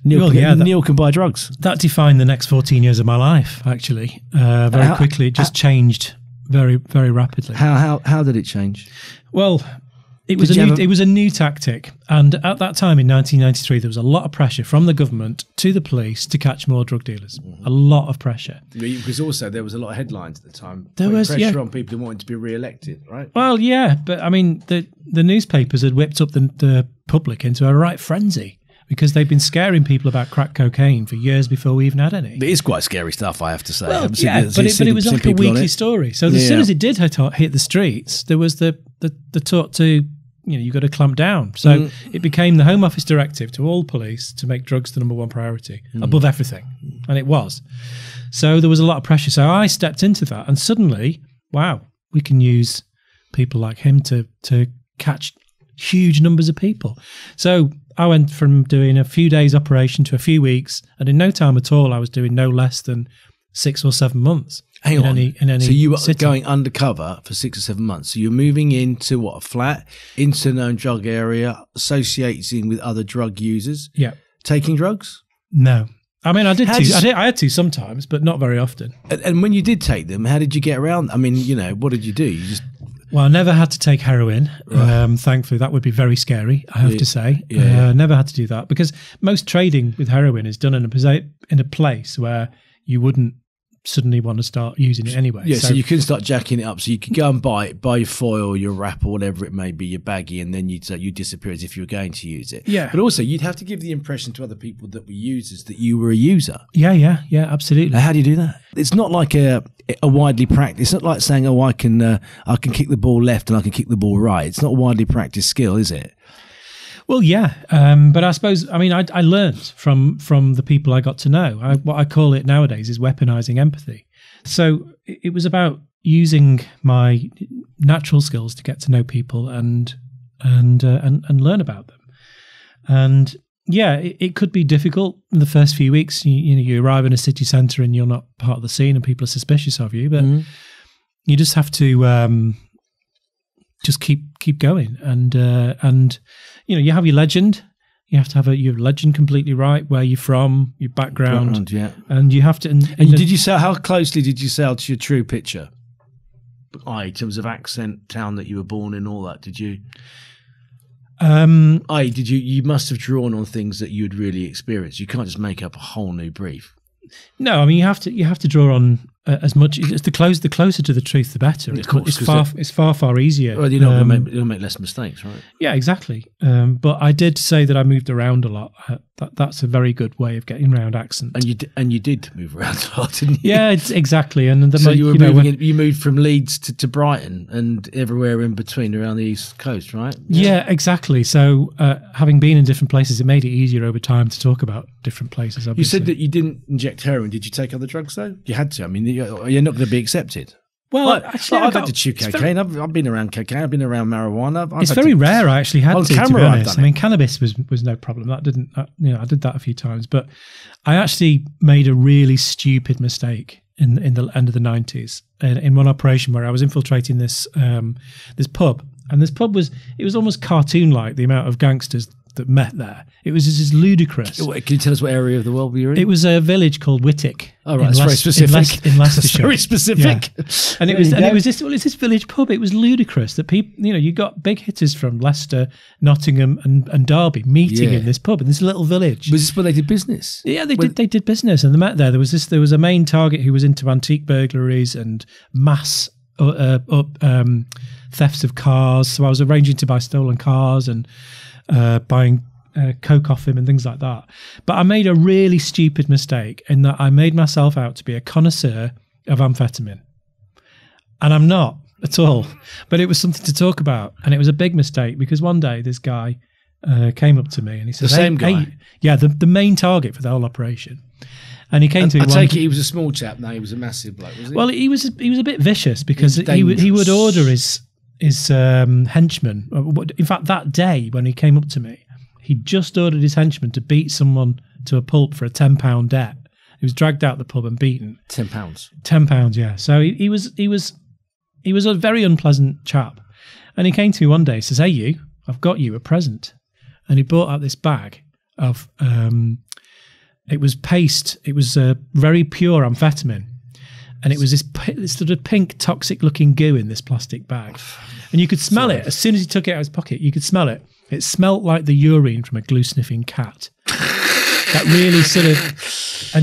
[SPEAKER 1] Neil can buy drugs."
[SPEAKER 2] That defined the next 14 years of my life. Actually, very quickly, it just changed very, very rapidly.
[SPEAKER 1] How did it change?
[SPEAKER 2] Well, it was a new tactic, and at that time in 1993, there was a lot of pressure from the government to the police to catch more drug dealers. A lot of pressure.
[SPEAKER 1] Because also there was a lot of headlines at the time. There was pressure on people who wanted to be re-elected, right?
[SPEAKER 2] Well, yeah, but I mean, the newspapers had whipped up the public into a right frenzy because they'd been scaring people about crack cocaine for years before we even had any.
[SPEAKER 1] It is quite scary stuff, I have to say.
[SPEAKER 2] Well, but it was like a weekly story. So as soon as it did hit the streets, there was the talk to, you've got to clamp down. So it became the Home Office directive to all police to make drugs the number one priority above everything. And it was. So there was a lot of pressure. So I stepped into that, and suddenly, wow, we can use people like him to catch huge numbers of people. So I went from doing a few days operation to a few weeks, and in no time at all, I was doing no less than 6 or 7 months.
[SPEAKER 1] Hang on. So you were going undercover for 6 or 7 months. So you're moving into a flat, into a known drug area, associating with other drug users.
[SPEAKER 2] Yeah. Taking
[SPEAKER 1] drugs?
[SPEAKER 2] No. I mean, I had to sometimes, but not very often.
[SPEAKER 1] And when you did take them, how did you get around? I mean, what did you do?
[SPEAKER 2] Well, I never had to take heroin. Right. Thankfully, that would be very scary, I have to say. Never had to do that because most trading with heroin is done in a place where you wouldn't suddenly want to start using it anyway.
[SPEAKER 1] Yeah, so you couldn't start jacking it up. So you could go and buy your foil, your wrap, or whatever it may be, your baggie, and then you'd disappear as if you were going to use it.
[SPEAKER 2] Yeah.
[SPEAKER 1] But also, you'd have to give the impression to other people that were users that you were a user.
[SPEAKER 2] Yeah, absolutely.
[SPEAKER 1] Now, how do you do that? It's not like a widely practiced. It's not like saying, "Oh, I can kick the ball left and I can kick the ball right." It's not a widely practiced skill, is it?
[SPEAKER 2] Well, yeah, but I suppose, I mean, I learned from the people I got to know. What I call it nowadays is weaponizing empathy. So it was about using my natural skills to get to know people and learn about them. And yeah, it could be difficult in the first few weeks. You arrive in a city centre and you're not part of the scene, and people are suspicious of you. But you just have to just keep going, and you have your legend. You have to have your legend completely right, where you're from, your background,
[SPEAKER 1] yeah.
[SPEAKER 2] And you have to. And
[SPEAKER 1] did you sail? How closely did you sail to your true picture? In terms of accent, town that you were born in, all that. Did you? Did you? You must have drawn on things that you'd really experienced. You can't just make up a whole new brief.
[SPEAKER 2] No, I mean you have to draw on as much. The closer to the truth, the better. It's far easier.
[SPEAKER 1] Well, you'll make less mistakes, right?
[SPEAKER 2] Yeah, exactly. But I did say that I moved around a lot. That's a very good way of getting around accent.
[SPEAKER 1] And you did move around a lot, didn't you?
[SPEAKER 2] Yeah, exactly. And
[SPEAKER 1] so you moved from Leeds to Brighton and everywhere in between around the East Coast, right?
[SPEAKER 2] Yeah, exactly. So having been in different places, it made it easier over time to talk about different places. Obviously.
[SPEAKER 1] You said that you didn't inject heroin. Did you take other drugs though? You had to. I mean, you're not going to be accepted.
[SPEAKER 2] Well, actually,
[SPEAKER 1] I've had to chew cocaine. I've been around cocaine. I've been around marijuana.
[SPEAKER 2] It's very rare. I actually had to
[SPEAKER 1] camera.
[SPEAKER 2] be honest. I mean, cannabis was no problem. That didn't. I did that a few times, but I actually made a really stupid mistake in the end of the 90s in one operation where I was infiltrating this pub, and this pub was almost cartoon like, the amount of gangsters that met there. It was just ludicrous.
[SPEAKER 1] Can you tell us what area of the world we were in?
[SPEAKER 2] It was a village called Whittick.
[SPEAKER 1] Oh, right, it's very specific.
[SPEAKER 2] In Leicestershire.
[SPEAKER 1] Very specific.
[SPEAKER 2] Yeah. And it was this village pub. It was ludicrous that people, you got big hitters from Leicester, Nottingham, and Derby meeting in this pub in this little village.
[SPEAKER 1] Was this where they did business?
[SPEAKER 2] Yeah, they did business, and they met there. There was a main target who was into antique burglaries and mass thefts of cars. So I was arranging to buy stolen cars and buying coke off him and things like that. But I made a really stupid mistake in that I made myself out to be a connoisseur of amphetamine. And I'm not at all. But it was something to talk about. And it was a big mistake because one day this guy came up to me and he said...
[SPEAKER 1] The same guy?
[SPEAKER 2] Yeah, the main target for the whole operation. And he came to me.
[SPEAKER 1] I take it he was a small chap. No, he was a massive bloke, was he?
[SPEAKER 2] Well, he was a bit vicious because he would order his henchmen. In fact, that day when he came up to me, he just ordered his henchmen to beat someone to a pulp for a £10 debt. He was dragged out the pub and beaten.
[SPEAKER 1] £10.
[SPEAKER 2] £10, yeah. So he was a very unpleasant chap. And he came to me one day. He says, "Hey, you, I've got you a present." And he brought out this bag of it was paste. It was very pure amphetamine. And it was this sort of pink, toxic-looking goo in this plastic bag. And you could smell it. As soon as he took it out of his pocket, you could smell it. It smelled like the urine from a glue-sniffing cat. That really sort of...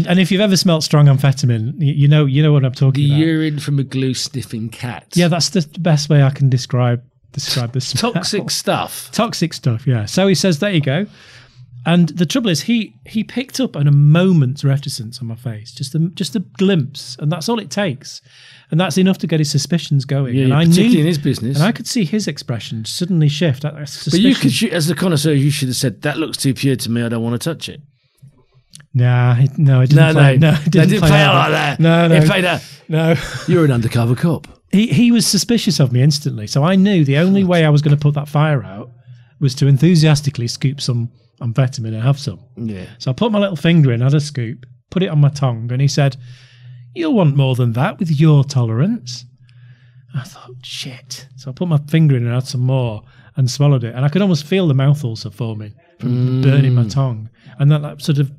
[SPEAKER 2] And if you've ever smelt strong amphetamine, you know what I'm talking about.
[SPEAKER 1] The urine from a glue-sniffing cat.
[SPEAKER 2] Yeah, that's the best way I can describe the smell.
[SPEAKER 1] Toxic stuff.
[SPEAKER 2] Toxic stuff, yeah. So he says, "There you go." And the trouble is, he picked up on a moment's reticence on my face, just a glimpse, and that's all it takes, and that's enough to get his suspicions going.
[SPEAKER 1] Yeah,
[SPEAKER 2] and I
[SPEAKER 1] particularly
[SPEAKER 2] knew,
[SPEAKER 1] in his business,
[SPEAKER 2] and I could see his expression suddenly shift.
[SPEAKER 1] But you could, as the connoisseur, you should have said, "That looks too pure to me. I don't want to touch it."
[SPEAKER 2] No, it didn't play. It didn't play out
[SPEAKER 1] like that.
[SPEAKER 2] No,
[SPEAKER 1] it played out.
[SPEAKER 2] No,
[SPEAKER 1] you're an undercover cop.
[SPEAKER 2] He was suspicious of me instantly, so I knew the only way I was going to put that fire out was to enthusiastically scoop some amphetamine and have some.
[SPEAKER 1] Yeah.
[SPEAKER 2] So I put my little finger in, had a scoop, put it on my tongue, and he said, "You'll want more than that with your tolerance." I thought, shit. So I put my finger in and had some more and swallowed it. And I could almost feel the mouth ulcer forming from burning my tongue. And that sort of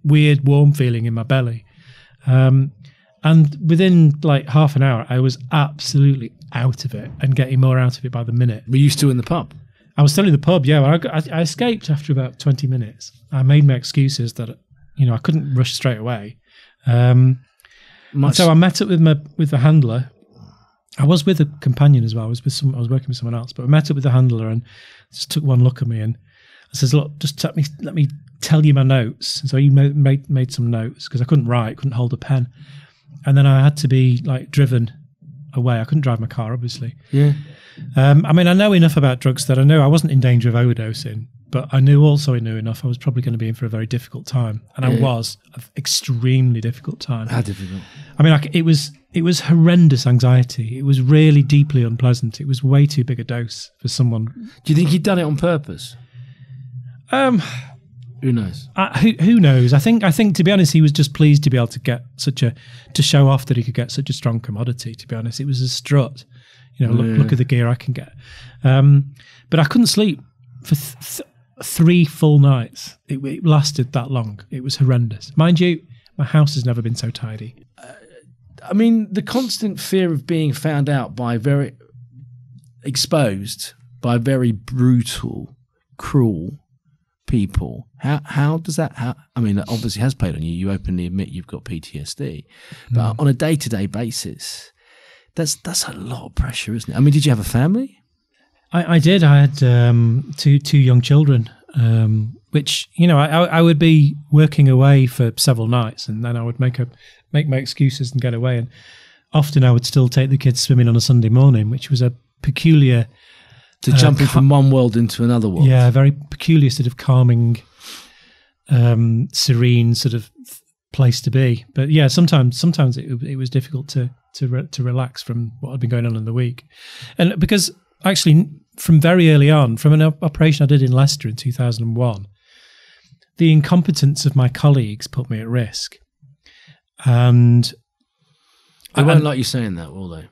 [SPEAKER 2] weird warm feeling in my belly. And within like half an hour, I was absolutely out of it and getting more out of it by the minute.
[SPEAKER 1] Were you still in the pub?
[SPEAKER 2] I was still in the pub, yeah. I escaped after about 20 minutes. I made my excuses that, I couldn't rush straight away. So I met up with the handler. I was with a companion as well. I was working with someone else, but I met up with the handler and just took one look at me and says, "Look, just let me tell you my notes." And so he made some notes because I couldn't hold a pen, and then I had to be like driven away. I couldn't drive my car, obviously.
[SPEAKER 1] Yeah.
[SPEAKER 2] I mean, I know enough about drugs that I know I wasn't in danger of overdosing, but I knew enough I was probably going to be in for a very difficult time, and I was an extremely difficult time.
[SPEAKER 1] How difficult?
[SPEAKER 2] I mean, it was horrendous anxiety. It was really deeply unpleasant. It was way too big a dose for someone.
[SPEAKER 1] Do you think he'd done it on purpose? Who knows?
[SPEAKER 2] Who knows? I think to be honest, he was just pleased to be able to get to show off that he could get such a strong commodity. To be honest, it was a strut. Look at the gear I can get. But I couldn't sleep for 3 full nights. It lasted that long. It was horrendous. Mind you, my house has never been so tidy.
[SPEAKER 1] I mean, the constant fear of being found out exposed by very brutal, cruel people. How does that? I mean, that obviously has played on you. You openly admit you've got PTSD, but on a day-to-day basis, that's a lot of pressure, isn't it? I mean, did you have a family?
[SPEAKER 2] I did. I had two young children, which I would be working away for several nights, and then I would make my excuses and get away. And often I would still take the kids swimming on a Sunday morning, which was a peculiar
[SPEAKER 1] jumping from one world into another world.
[SPEAKER 2] Yeah, a very peculiar sort of calming, serene sort of place to be. But yeah, sometimes it was difficult to relax from what had been going on in the week, and because actually from very early on, from an operation I did in Leicester in 2001, the incompetence of my colleagues put me at risk. And
[SPEAKER 1] they won't like you saying that, will they?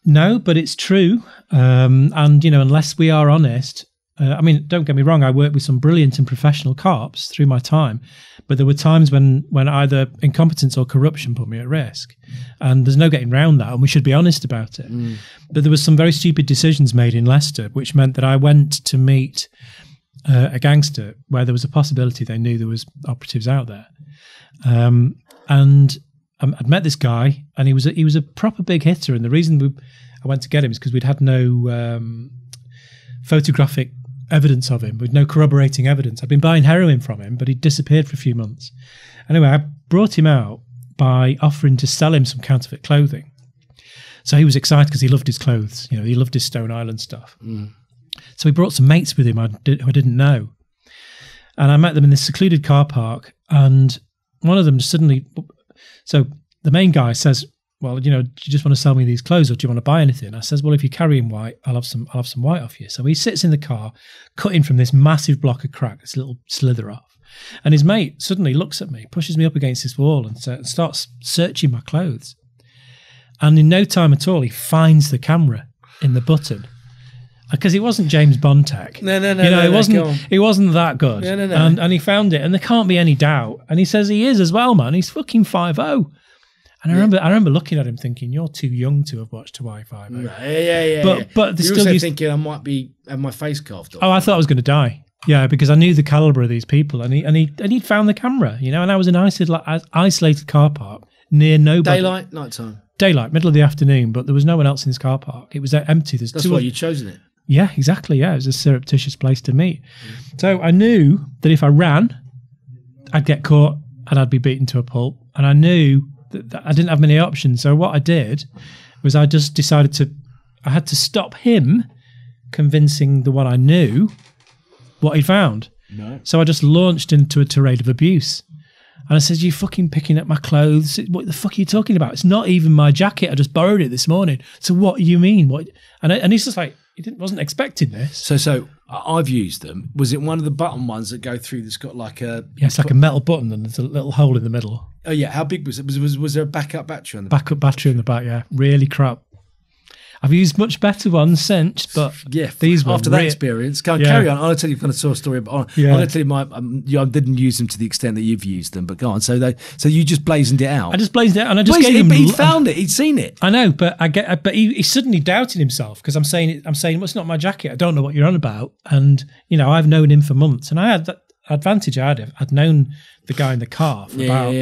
[SPEAKER 2] No, but it's true. And, unless we are honest, I mean, don't get me wrong, I worked with some brilliant and professional cops through my time, but there were times when either incompetence or corruption put me at risk. And there's no getting around that, and we should be honest about it. But there was some very stupid decisions made in Leicester, which meant that I went to meet a gangster where there was a possibility they knew there was operatives out there. And I'd met this guy, and he was a proper big hitter. And the reason I went to get him is because we'd had no photographic evidence of him, with no corroborating evidence. I'd been buying heroin from him, but he'd disappeared for a few months. Anyway, I brought him out by offering to sell him some counterfeit clothing. So he was excited because he loved his clothes. He loved his Stone Island stuff. So he brought some mates with him I didn't know. And I met them in this secluded car park, and one of them suddenly... So the main guy says, "Well, do you just want to sell me these clothes, or do you want to buy anything?" I says, "Well, if you're carrying white, I'll have some white off you." So he sits in the car, cutting from this massive block of crack, this little slither off. And his mate suddenly looks at me, pushes me up against this wall, and starts searching my clothes. And in no time at all, he finds the camera in the button. Because he wasn't James Bond tech.
[SPEAKER 1] No.
[SPEAKER 2] He wasn't that good.
[SPEAKER 1] No.
[SPEAKER 2] And he found it, and there can't be any doubt. And he says he is as well, man. He's fucking 5'0". And I remember looking at him thinking, "You're too young to have watched Hawaii 5'0".
[SPEAKER 1] Yeah.
[SPEAKER 2] But
[SPEAKER 1] you're also thinking I might have my face carved off.
[SPEAKER 2] Oh, I thought I was going to die. Yeah, because I knew the caliber of these people, and he'd found the camera, and I was in an isolated car park near nobody.
[SPEAKER 1] Daylight, nighttime.
[SPEAKER 2] Daylight, middle of the afternoon, but there was no one else in this car park. It was empty.
[SPEAKER 1] That's why you'd chosen it.
[SPEAKER 2] Yeah, exactly. Yeah, it was a surreptitious place to meet. So I knew that if I ran, I'd get caught and I'd be beaten to a pulp. And I knew that I didn't have many options. So what I did was I just decided I had to stop him convincing the one I knew what he'd found.
[SPEAKER 1] No.
[SPEAKER 2] So I just launched into a tirade of abuse. And I said, "You fucking picking up my clothes? What the fuck are you talking about? It's not even my jacket. I just borrowed it this morning. So what do you mean?" What? And he's just like, wasn't expecting this.
[SPEAKER 1] So I've used them. Was it one of the button ones that go through that's got like a...
[SPEAKER 2] Yeah, it's like a metal button and there's a little hole in the middle.
[SPEAKER 1] Oh yeah, how big was it? Was there a backup battery on the
[SPEAKER 2] backup battery in the back? Yeah, really crap. I've used much better ones since, but
[SPEAKER 1] yeah,
[SPEAKER 2] these were
[SPEAKER 1] after that experience. Carry on. I'll tell you kind of sort of story, but I'm going to tell you I didn't use them to the extent that you've used them. But go on. So you just blazoned it out.
[SPEAKER 2] I just blazed it out, and I just gave him.
[SPEAKER 1] But he found it. He'd seen it.
[SPEAKER 2] I know, but he suddenly doubted himself because I'm saying, well, it's not my jacket. I don't know what you're on about, and I've known him for months, and I advantage I had, I'd known the guy in the car for about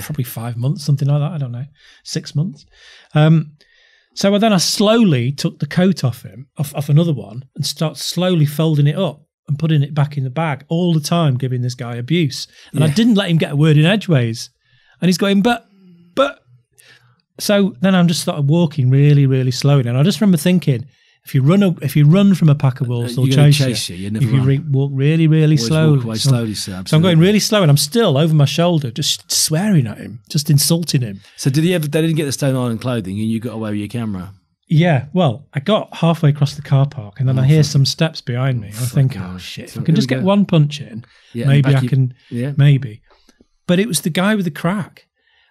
[SPEAKER 2] probably 5 months, something like that. I don't know, 6 months. So then I slowly took the coat off him, off another one, and start slowly folding it up and putting it back in the bag, all the time giving this guy abuse. And I didn't let him get a word in edgeways. And he's going, but. So then I just started walking really, really slowly. And I just remember thinking, if you run from a pack of wolves, they'll chase you.
[SPEAKER 1] You never
[SPEAKER 2] if you walk really, really slowly.
[SPEAKER 1] Walk away slowly, sir.
[SPEAKER 2] So I'm going really slow, and I'm still over my shoulder, just swearing at him, just insulting him.
[SPEAKER 1] So they didn't get the Stone Island clothing, and you got away with your camera?
[SPEAKER 2] Yeah, well, I got halfway across the car park, and then I hear some steps behind me. And I think, oh shit, if I can just get one punch in, maybe I can, maybe. But it was the guy with the crack.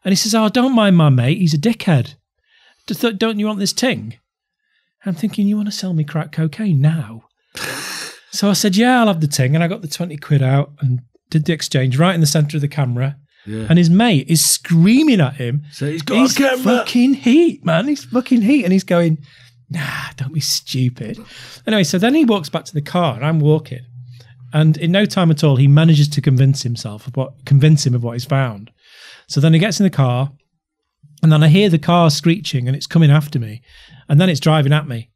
[SPEAKER 2] And he says, oh, don't mind my mate, he's a dickhead. Don't you want this ting? I'm thinking, you want to sell me crack cocaine now? So I said, yeah, I'll have the ting. And I got the 20 quid out and did the exchange right in the centre of the camera. Yeah. And his mate is screaming at him.
[SPEAKER 1] So he's got a camera.
[SPEAKER 2] Fucking heat, man. He's fucking heat. And he's going, nah, don't be stupid. Anyway, so then he walks back to the car and I'm walking. And in no time at all, he manages to convince him of what he's found. So then he gets in the car, and then I hear the car screeching, and it's coming after me, and then it's driving at me.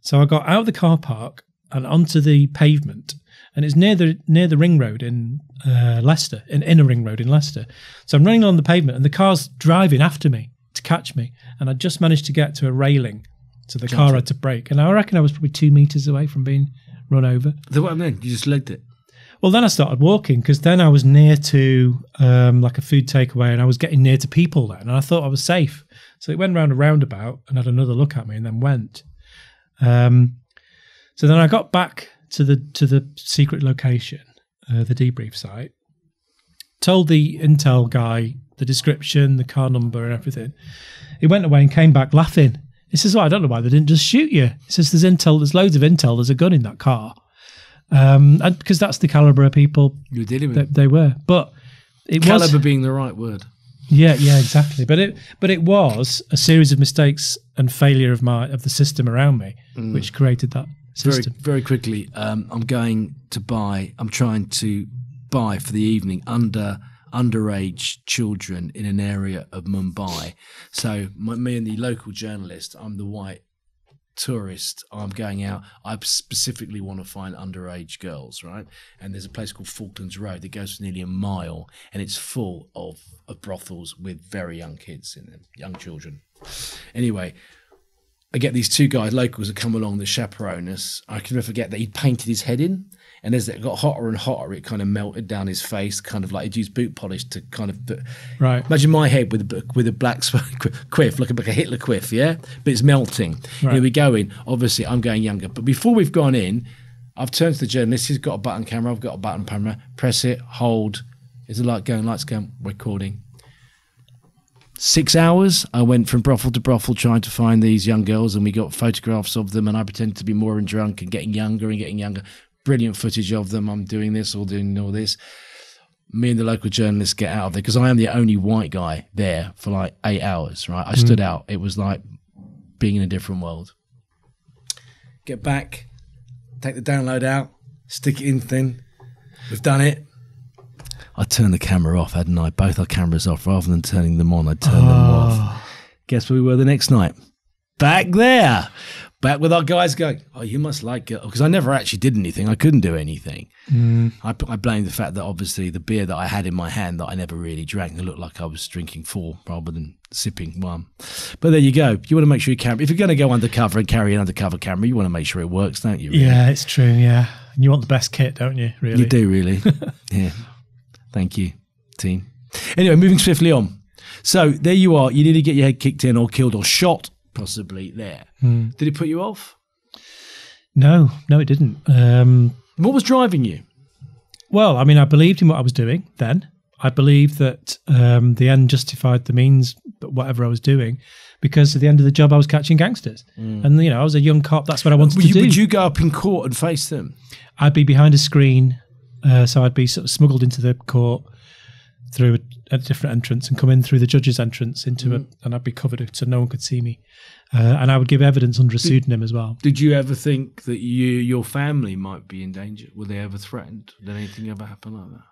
[SPEAKER 2] So I got out of the car park and onto the pavement, and it's near the ring road in Leicester, an inner ring road in Leicester. So I'm running on the pavement, and the car's driving after me to catch me, and I just managed to get to a railing, so the car had to brake. And I reckon I was probably 2 meters away from being run over.
[SPEAKER 1] That's what I meant. You just legged it.
[SPEAKER 2] Well, then I started walking because then I was near to like a food takeaway, and I was getting near to people then, and I thought I was safe. So it went round a roundabout and had another look at me and then went. So then I got back to the secret location, the debrief site, told the intel guy the description, the car number and everything. He went away and came back laughing. He says, I don't know why they didn't just shoot you. He says, there's loads of intel, there's a gun in that car. Because that's the caliber of people
[SPEAKER 1] you're dealing with.
[SPEAKER 2] They were, but
[SPEAKER 1] caliber being the right word.
[SPEAKER 2] Yeah, exactly. But it was a series of mistakes and failure of the system around me, which created that system.
[SPEAKER 1] Very, very quickly, I'm trying to buy for the evening underage children in an area of Mumbai. So me and the local journalist, I'm the white tourist, I'm going out. I specifically want to find underage girls, right? And there's a place called Falklands Road that goes for nearly a mile, and it's full of brothels with very young kids in them, young children. Anyway, I get these two guys, locals, that come along that chaperone us. I can never forget that he painted his head in, and as it got hotter and hotter, it kind of melted down his face, kind of like he'd used boot polish to kind of
[SPEAKER 2] right.
[SPEAKER 1] Imagine my head with a black quiff, like a Hitler quiff, yeah? But it's melting. Right. Here we go in. Obviously, I'm going younger. But before we've gone in, I've turned to the journalist. He's got a button camera. I've got a button camera. Press it, hold. Is the light going? Lights going, recording. 6 hours, I went from brothel to brothel trying to find these young girls, and we got photographs of them, and I pretended to be more and drunk and getting younger and getting younger. Brilliant footage of them. I'm doing this or doing all this. Me and the local journalists get out of there because I am the only white guy there for like 8 hours, right? I stood out. It was like being in a different world. Get back, take the download out, stick it in thin. We've done it. I turned the camera off, hadn't I? Both our cameras off. Rather than turning them on, I turned them off. Guess where we were the next night? Back there. Back with our guys going, oh, you must like it. Because I never actually did anything. I couldn't do anything. I blame the fact that obviously the beer that I had in my hand that I never really drank, it looked like I was drinking 4 rather than sipping 1. But there you go. You want to make sure if you're going to go undercover and carry an undercover camera, you want to make sure it works, don't you? Really?
[SPEAKER 2] Yeah, it's true, yeah. And you want the best kit, don't you, really?
[SPEAKER 1] You do, really. Yeah. Thank you, team. Anyway, moving swiftly on. So there you are. You nearly get your head kicked in or killed or shot, possibly there. Did it put you off?
[SPEAKER 2] No, it didn't.
[SPEAKER 1] What was driving you?
[SPEAKER 2] Well, I mean, I believed in what I was doing then. I believed that the end justified the means, but whatever I was doing, because at the end of the job, I was catching gangsters. And, I was a young cop. That's what I wanted to do.
[SPEAKER 1] Would you go up in court and face them?
[SPEAKER 2] I'd be behind a screen. So I'd be sort of smuggled into the court, through a different entrance and come in through the judge's entrance and I'd be covered so no one could see me. And I would give evidence under a pseudonym as well.
[SPEAKER 1] Did you ever think that your family might be in danger? Were they ever threatened? Did anything ever happen like that?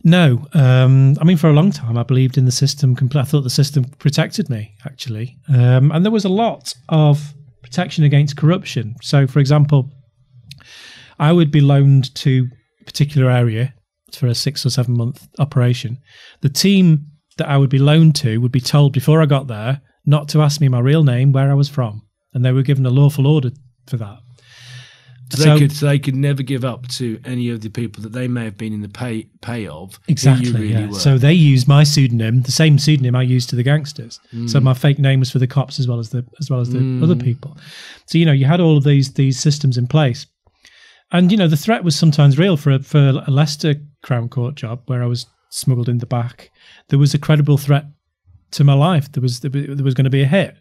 [SPEAKER 2] No. I mean, for a long time, I believed in the system. I thought the system protected me, actually. And there was a lot of protection against corruption. So, for example, I would be loaned to a particular area for a 6 or 7 month operation. The team that I would be loaned to would be told before I got there not to ask me my real name, where I was from, and they were given a lawful order for that.
[SPEAKER 1] So they could never give up to any of the people that they may have been in the pay of.
[SPEAKER 2] Exactly.
[SPEAKER 1] Who you really were.
[SPEAKER 2] So they used my pseudonym, the same pseudonym I used to the gangsters. So my fake name was for the cops as well as the other people. So you had all of these systems in place. And, the threat was sometimes real. For a Leicester Crown Court job where I was smuggled in the back, there was a credible threat to my life. There was going to be a hit.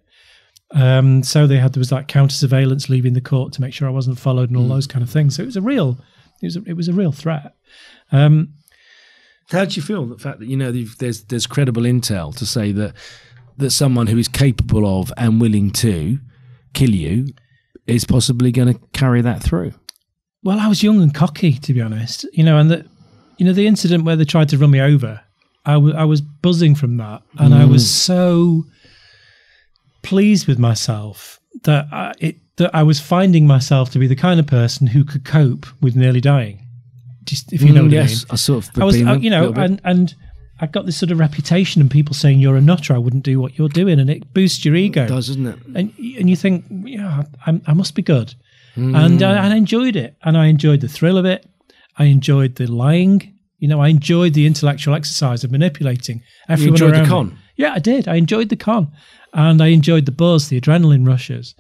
[SPEAKER 2] So there was like counter surveillance leaving the court to make sure I wasn't followed and all those kind of things. So it was a real threat. How
[SPEAKER 1] do you feel the fact that there's credible intel to say that someone who is capable of and willing to kill you is possibly going to carry that through?
[SPEAKER 2] Well, I was young and cocky, to be honest. And the incident where they tried to run me over, I was buzzing from that, and I was so pleased with myself that I was finding myself to be the kind of person who could cope with nearly dying. Just if you know what I mean.
[SPEAKER 1] Yes, I sort of.
[SPEAKER 2] And I got this sort of reputation, and people saying you're a nutter, I wouldn't do what you're doing, and it boosts your ego.
[SPEAKER 1] It does, doesn't it?
[SPEAKER 2] And you think, I must be good. And I enjoyed it, and I enjoyed the thrill of it. I enjoyed the lying. I enjoyed the intellectual exercise of manipulating everyone around me. You enjoyed the con? Yeah, I did. I enjoyed the con, and I enjoyed the buzz, the adrenaline rushes.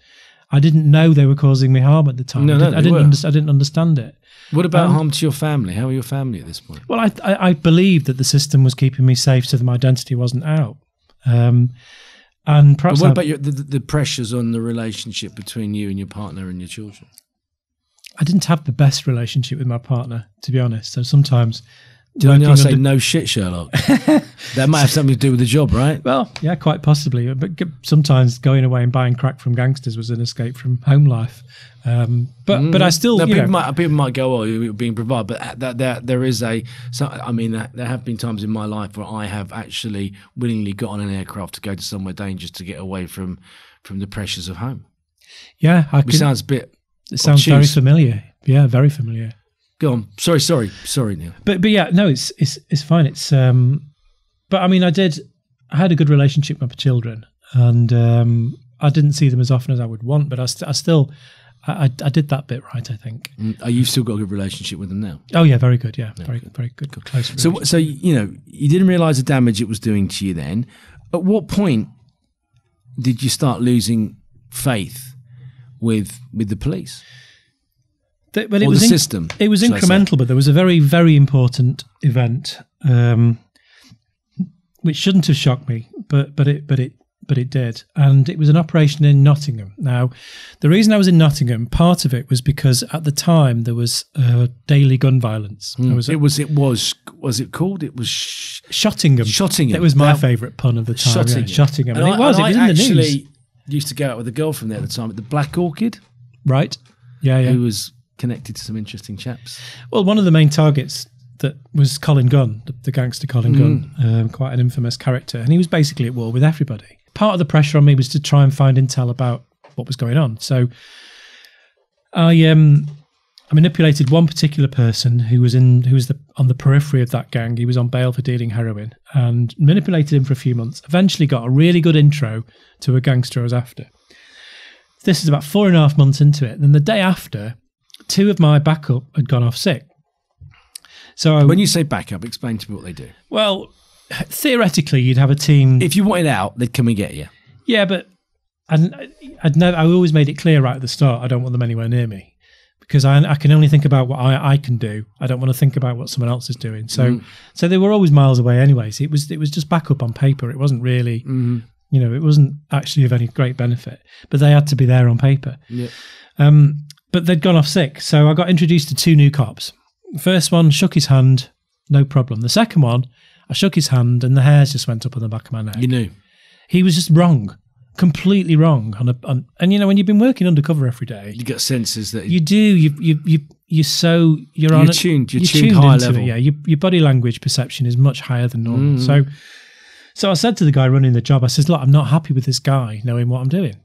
[SPEAKER 2] I didn't know they were causing me harm at the time. I didn't understand it.
[SPEAKER 1] What about harm to your family? How are your family at this point?
[SPEAKER 2] Well, I believed that the system was keeping me safe so that my identity wasn't out. And perhaps
[SPEAKER 1] what about the pressures on the relationship between you and your partner and your children?
[SPEAKER 2] I didn't have the best relationship with my partner, to be honest. So sometimes...
[SPEAKER 1] Did I say no shit, Sherlock? That might have something to do with the job, right?
[SPEAKER 2] Well, yeah, quite possibly. But sometimes going away and buying crack from gangsters was an escape from home life. But I still...
[SPEAKER 1] people might go, oh, you're being provided. But there is there have been times in my life where I have actually willingly got on an aircraft to go to somewhere dangerous to get away from the pressures of home.
[SPEAKER 2] Yeah.
[SPEAKER 1] Which sounds a bit...
[SPEAKER 2] It sounds very familiar. Yeah, very familiar.
[SPEAKER 1] Go on. Sorry, Neil.
[SPEAKER 2] But yeah, no, it's fine. It's but I mean, I had a good relationship with my children, and I didn't see them as often as I would want, but I did that bit right, I think.
[SPEAKER 1] Are you still got a good relationship with them now?
[SPEAKER 2] Oh yeah, very good. Yeah, very good. Close.
[SPEAKER 1] So you didn't realise the damage it was doing to you then. At what point did you start losing faith with the police?
[SPEAKER 2] It was
[SPEAKER 1] the system.
[SPEAKER 2] It was incremental, but there was a very, very important event which shouldn't have shocked me, but it did, and it was an operation in Nottingham. Now, the reason I was in Nottingham, part of it was because at the time there was daily gun violence. Was it called? It was Shottingham.
[SPEAKER 1] Shottingham.
[SPEAKER 2] It was my favourite pun of the time. Shottingham. And it was in the news. I actually
[SPEAKER 1] used to go out with a girl from there at the time at the Black Orchid.
[SPEAKER 2] Right. Yeah.
[SPEAKER 1] Who was connected to some interesting chaps.
[SPEAKER 2] Well, one of the main targets that was Colin Gunn, the gangster Colin Gunn, quite an infamous character, and he was basically at war with everybody. Part of the pressure on me was to try and find intel about what was going on. So I manipulated one particular person who was on the periphery of that gang. He was on bail for dealing heroin, and manipulated him for a few months. Eventually got a really good intro to a gangster I was after. This is about 4.5 months into it. Then the day after, 2 of my backup had gone off sick. So
[SPEAKER 1] when you say backup, explain to me what they do.
[SPEAKER 2] Well, theoretically, you'd have a team.
[SPEAKER 1] If you wanted out, they'd come and get you.
[SPEAKER 2] Yeah, but I always made it clear right at the start, I don't want them anywhere near me, because I can only think about what I can do. I don't want to think about what someone else is doing. So they were always miles away anyways. It was just backup on paper. It wasn't really, it wasn't actually of any great benefit, but they had to be there on paper.
[SPEAKER 1] Yeah.
[SPEAKER 2] But they'd gone off sick, so I got introduced to 2 new cops. The first one shook his hand, no problem. The second one, I shook his hand and the hairs just went up on the back of my neck.
[SPEAKER 1] You knew.
[SPEAKER 2] He was just wrong. Completely wrong. And you know, when you've been working undercover every day,
[SPEAKER 1] you get senses that
[SPEAKER 2] you do. You're tuned
[SPEAKER 1] high
[SPEAKER 2] into
[SPEAKER 1] level.
[SPEAKER 2] It, yeah, your body language perception is much higher than normal. So I said to the guy running the job, I says, look, I'm not happy with this guy knowing what I'm doing,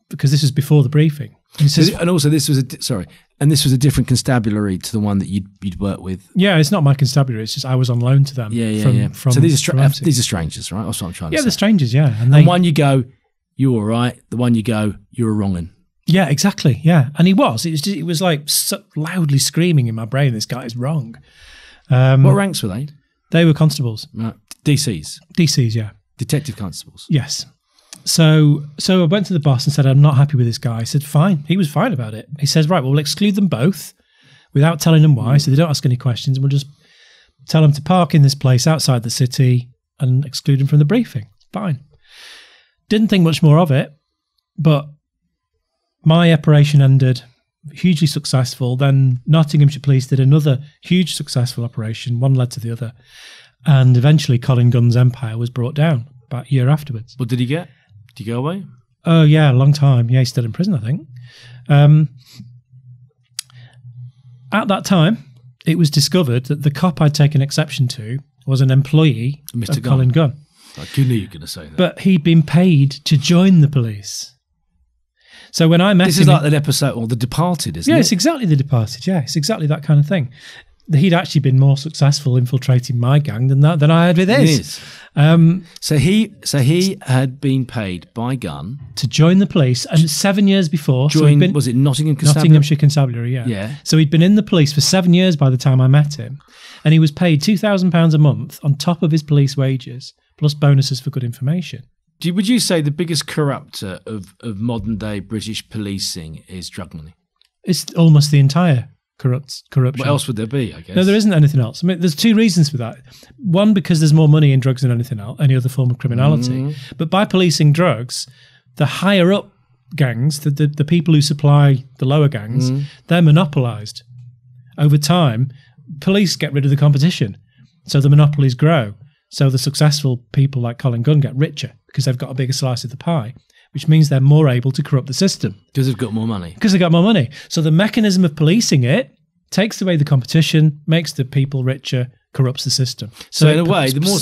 [SPEAKER 2] because this was before the briefing. He says,
[SPEAKER 1] and also this was a different constabulary to the one that you'd worked with.
[SPEAKER 2] Yeah, it's not my constabulary. It's just I was on loan to them.
[SPEAKER 1] So these are strangers, right? That's what I'm trying to say.
[SPEAKER 2] Yeah, they're strangers. Yeah,
[SPEAKER 1] and one you go, you're all right. The one you go, you're a wrong 'un.
[SPEAKER 2] Yeah, exactly. Yeah, and he was. It was like so loudly screaming in my brain, this guy is wrong.
[SPEAKER 1] What ranks were they?
[SPEAKER 2] They were constables.
[SPEAKER 1] Right. DCs.
[SPEAKER 2] DCs, yeah.
[SPEAKER 1] Detective constables.
[SPEAKER 2] Yes. So I went to the boss and said, I'm not happy with this guy. He said, fine. He was fine about it. He says, right, well, we'll exclude them both without telling them why, so they don't ask any questions, and we'll just tell them to park in this place outside the city and exclude them from the briefing. Fine. Didn't think much more of it, but my operation ended hugely successful. Then Nottinghamshire Police did another huge successful operation. One led to the other. And eventually Colin Gunn's empire was brought down about a year afterwards.
[SPEAKER 1] What did he get? Did he go away?
[SPEAKER 2] Oh, yeah, a long time. Yeah, he's still in prison, I think. At that time, it was discovered that the cop I'd taken exception to was an employee
[SPEAKER 1] Mr.
[SPEAKER 2] of Colin Gunn.
[SPEAKER 1] I knew you were going to say that.
[SPEAKER 2] But he'd been paid to join the police. So when I met him...
[SPEAKER 1] This is like that episode, or The Departed, isn't it?
[SPEAKER 2] Yeah, it's exactly The Departed. Yeah, it's exactly that kind of thing. He'd actually been more successful infiltrating my gang than I had with his.
[SPEAKER 1] So he had been paid by Gunn
[SPEAKER 2] to join the police, and 7 years before...
[SPEAKER 1] was it Nottingham Constabulary?
[SPEAKER 2] Nottinghamshire Constabulary, yeah. So he'd been in the police for 7 years by the time I met him, and he was paid £2,000 a month on top of his police wages, plus bonuses for good information.
[SPEAKER 1] Would you say the biggest corruptor of modern day British policing is drug money?
[SPEAKER 2] It's almost the entire corruption.
[SPEAKER 1] What else would there be, I guess?
[SPEAKER 2] No, there isn't anything else. I mean, there's two reasons for that. One, because there's more money in drugs than anything else, any other form of criminality. But by policing drugs, the higher up gangs, the people who supply the lower gangs, they're monopolised. Over time, police get rid of the competition, so the monopolies grow. So the successful people like Colin Gunn get richer because they've got a bigger slice of the pie, which means they're more able to corrupt the system.
[SPEAKER 1] Because they've got more money.
[SPEAKER 2] Because they've got more money. So the mechanism of policing it takes away the competition, makes the people richer, corrupts the system.
[SPEAKER 1] So in a way, the
[SPEAKER 2] more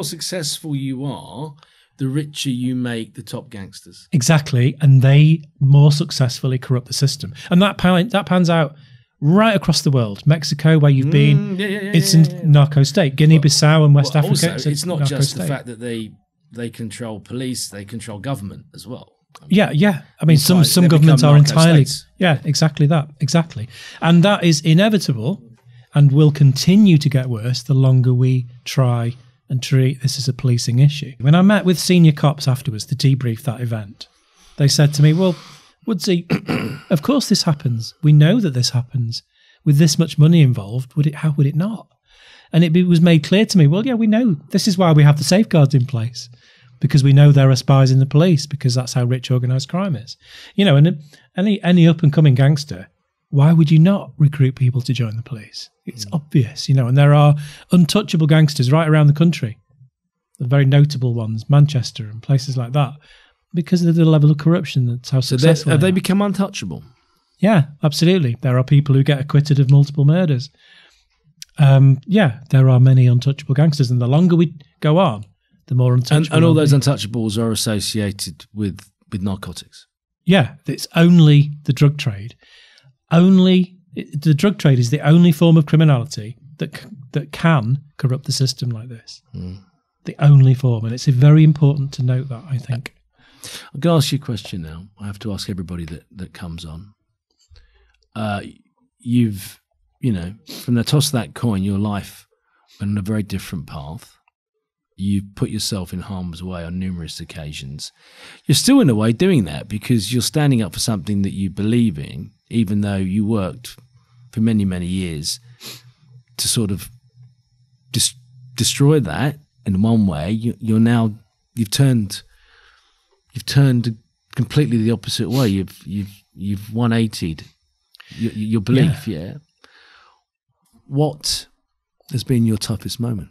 [SPEAKER 1] successful you are, the richer you make the top gangsters.
[SPEAKER 2] Exactly. And they more successfully corrupt the system. And that pans out right across the world. Mexico, where you've been, it's a narco state. Guinea-Bissau and West Africa.
[SPEAKER 1] Also, it's not just the fact that they control police, they control government as well.
[SPEAKER 2] Yeah. I mean, some governments are entirely... States. Yeah, exactly that. Exactly. And that is inevitable and will continue to get worse the longer we try and treat this as a policing issue. When I met with senior cops afterwards to debrief that event, they said to me, well, Woodsy, of course this happens. We know that this happens. With this much money involved, how would it not? And it was made clear to me, well, yeah, we know. This is why we have the safeguards in place, because we know there are spies in the police, because that's how rich organised crime is. You know, and any up-and-coming gangster, why would you not recruit people to join the police? It's obvious, you know, and there are untouchable gangsters right around the country, the very notable ones, Manchester and places like that, because of the level of corruption. That's how successful
[SPEAKER 1] have they become untouchable?
[SPEAKER 2] Yeah, absolutely. There are people who get acquitted of multiple murders. There are many untouchable gangsters, and the longer we go on, the more untouchable.
[SPEAKER 1] And all those untouchables are associated with narcotics.
[SPEAKER 2] Yeah, it's only the drug trade. The drug trade is the only form of criminality that can corrupt the system like this. The only form, and it's very important to note that, I think.
[SPEAKER 1] I'm going to ask you a question now. I have to ask everybody that comes on. You've, from the toss of that coin, your life went on a very different path. You put yourself in harm's way on numerous occasions. You're still in a way doing that because you're standing up for something that you believe in, even though you worked for many, many years to sort of destroy that in one way. You've turned completely the opposite way. You've 180'd your belief. Yeah. What has been your toughest moment?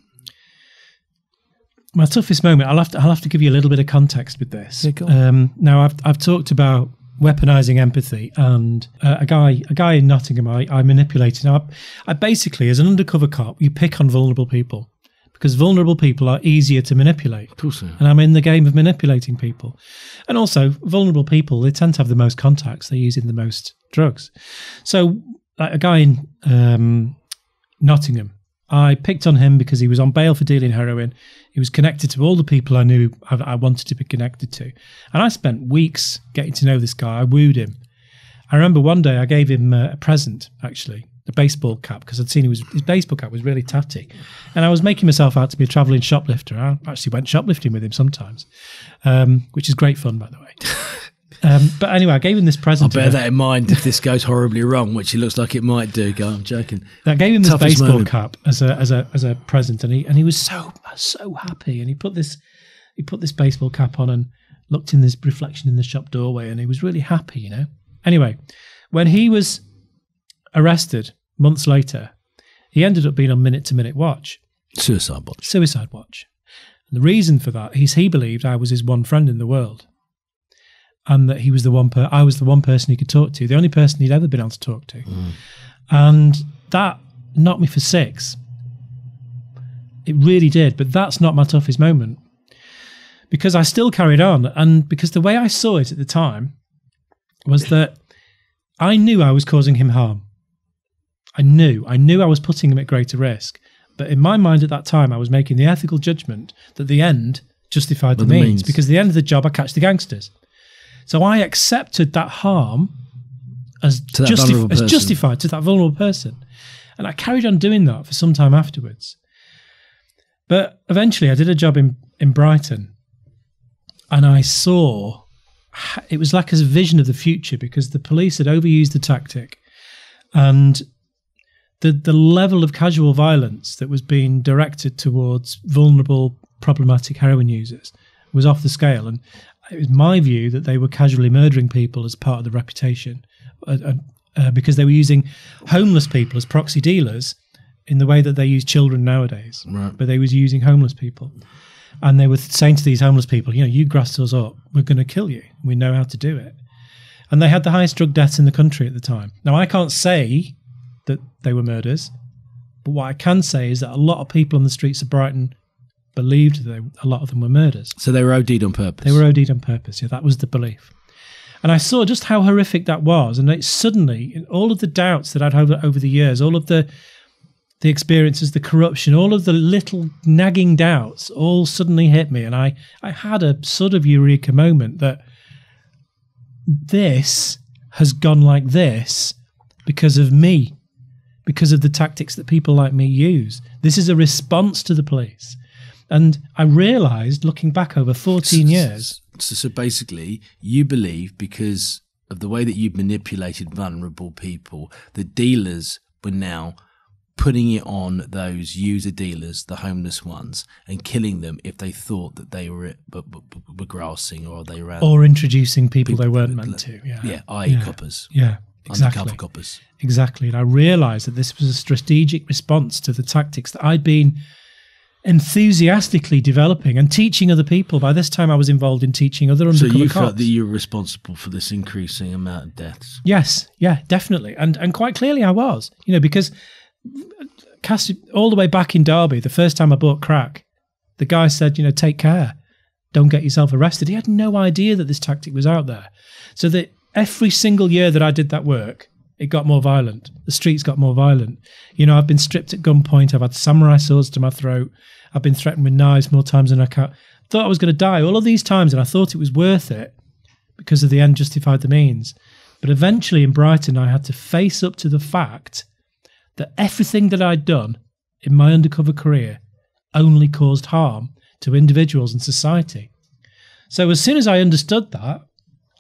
[SPEAKER 2] My toughest moment. I'll have to give you a little bit of context with this.
[SPEAKER 1] Yeah, go on.
[SPEAKER 2] Now I've talked about weaponizing empathy, and a guy in Nottingham I manipulated. Now I basically, as an undercover cop, you pick on vulnerable people because vulnerable people are easier to manipulate.
[SPEAKER 1] Of course,
[SPEAKER 2] and I'm in the game of manipulating people. And also, vulnerable people, they tend to have the most contacts. They're using the most drugs. So, like a guy in Nottingham, I picked on him because he was on bail for dealing heroin. He was connected to all the people I knew I wanted to be connected to. And I spent weeks getting to know this guy. I wooed him. I remember one day I gave him a present, actually, a baseball cap, because I'd seen his baseball cap was really tatty. And I was making myself out to be a travelling shoplifter. I actually went shoplifting with him sometimes, which is great fun, by the way. But anyway, I gave him this present.
[SPEAKER 1] I'll bear that in mind if this goes horribly wrong, which it looks like it might do. I'm joking.
[SPEAKER 2] I gave him this baseball cap as a present, and he was so happy. And he put this baseball cap on and looked in this reflection in the shop doorway, and he was really happy, you know. Anyway, when he was arrested months later, he ended up being on minute-to-minute watch.
[SPEAKER 1] Suicide watch. And the reason for that is he believed I was his one friend in the world, and that he was I was the one person he could talk to, the only person he'd ever been able to talk to. And that knocked me for six. It really did. But that's not my toughest moment, because I still carried on. And because the way I saw it at the time was that I knew I was causing him harm. I knew I was putting him at greater risk. But in my mind at that time, I was making the ethical judgment that the end justified the means. Because at the end of the job, I catch the gangsters. So I accepted that harm as justified to that vulnerable person. And I carried on doing that for some time afterwards. But eventually I did a job in Brighton, and I saw, it was like a vision of the future, because the police had overused the tactic, and the level of casual violence that was being directed towards vulnerable, problematic heroin users was off the scale. And it was my view that they were casually murdering people as part of the reputation, because they were using homeless people as proxy dealers in the way that they use children nowadays. Right.
[SPEAKER 2] But they was using homeless people. And they were saying to these homeless people, you know, you grassed us up, we're going to kill you. We know how to do it. And they had the highest drug deaths in the country at the time. Now, I can't say that they were murders, but what I can say is that a lot of people on the streets of Brighton believed that a lot of them were murders.
[SPEAKER 1] So they were OD'd on purpose?
[SPEAKER 2] They were OD'd on purpose, yeah, that was the belief. And I saw just how horrific that was. And it suddenly, all of the doubts that I'd had over the years, all of the experiences, the corruption, all of the little nagging doubts all suddenly hit me. And I had a sort of eureka moment that this has gone like this because of me, because of the tactics that people like me use. This is a response to the police. And I realised, looking back over 14 years...
[SPEAKER 1] So basically, you believe, because of the way that you've manipulated vulnerable people, the dealers were now putting it on those user dealers, the homeless ones, and killing them if they thought that they were grassing, or they were...
[SPEAKER 2] Or introducing people they weren't meant to.
[SPEAKER 1] Yeah, i.e. coppers.
[SPEAKER 2] Yeah, exactly.
[SPEAKER 1] Undercover coppers.
[SPEAKER 2] Exactly. And I realised that this was a strategic response to the tactics that I'd been enthusiastically developing and teaching other people. By this time I was involved in teaching other undercover cops.
[SPEAKER 1] So you felt that you were responsible for this increasing amount of deaths?
[SPEAKER 2] Yes, yeah, definitely. And quite clearly I was, you know, because cast all the way back in Derby, the first time I bought crack, the guy said, you know, take care, don't get yourself arrested. He had no idea that this tactic was out there. So that every single year that I did that work, it got more violent. The streets got more violent. You know, I've been stripped at gunpoint. I've had samurai swords to my throat. I've been threatened with knives more times than I thought I was going to die all of these times, and I thought it was worth it because of the end justified the means. But eventually in Brighton, I had to face up to the fact that everything that I'd done in my undercover career only caused harm to individuals and society. So as soon as I understood that,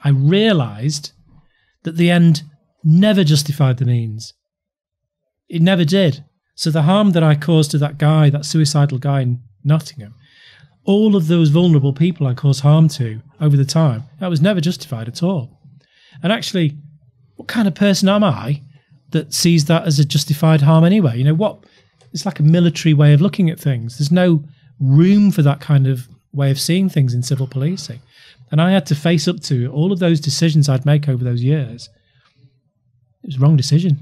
[SPEAKER 2] I realised that the end never justified the means. It never did. So the harm that I caused to that guy, that suicidal guy in Nottingham, all of those vulnerable people I caused harm to over the time, that was never justified at all. And actually, what kind of person am I that sees that as a justified harm anyway? You know what? It's like a military way of looking at things. There's no room for that kind of way of seeing things in civil policing. And I had to face up to all of those decisions I'd make over those years. It was the wrong decision.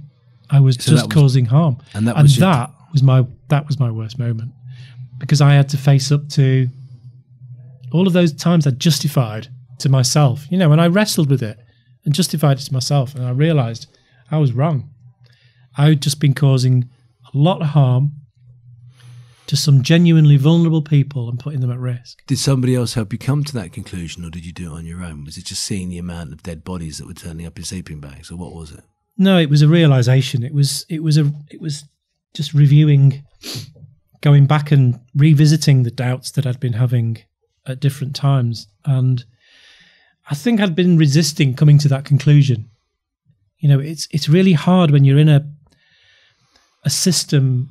[SPEAKER 2] I was causing harm. And that was my worst moment, because I had to face up to all of those times I justified to myself, and I wrestled with it and justified it to myself, and I realised I was wrong. I had just been causing a lot of harm to some genuinely vulnerable people and putting them at risk.
[SPEAKER 3] Did somebody else help you come to that conclusion, or did you do it on your own? Was it just seeing the amount of dead bodies that were turning up in sleeping bags, or what was it?
[SPEAKER 2] No, it was a realisation. It was just reviewing, going back and revisiting the doubts that I'd been having at different times. And I think I'd been resisting coming to that conclusion. It's really hard when you're in a system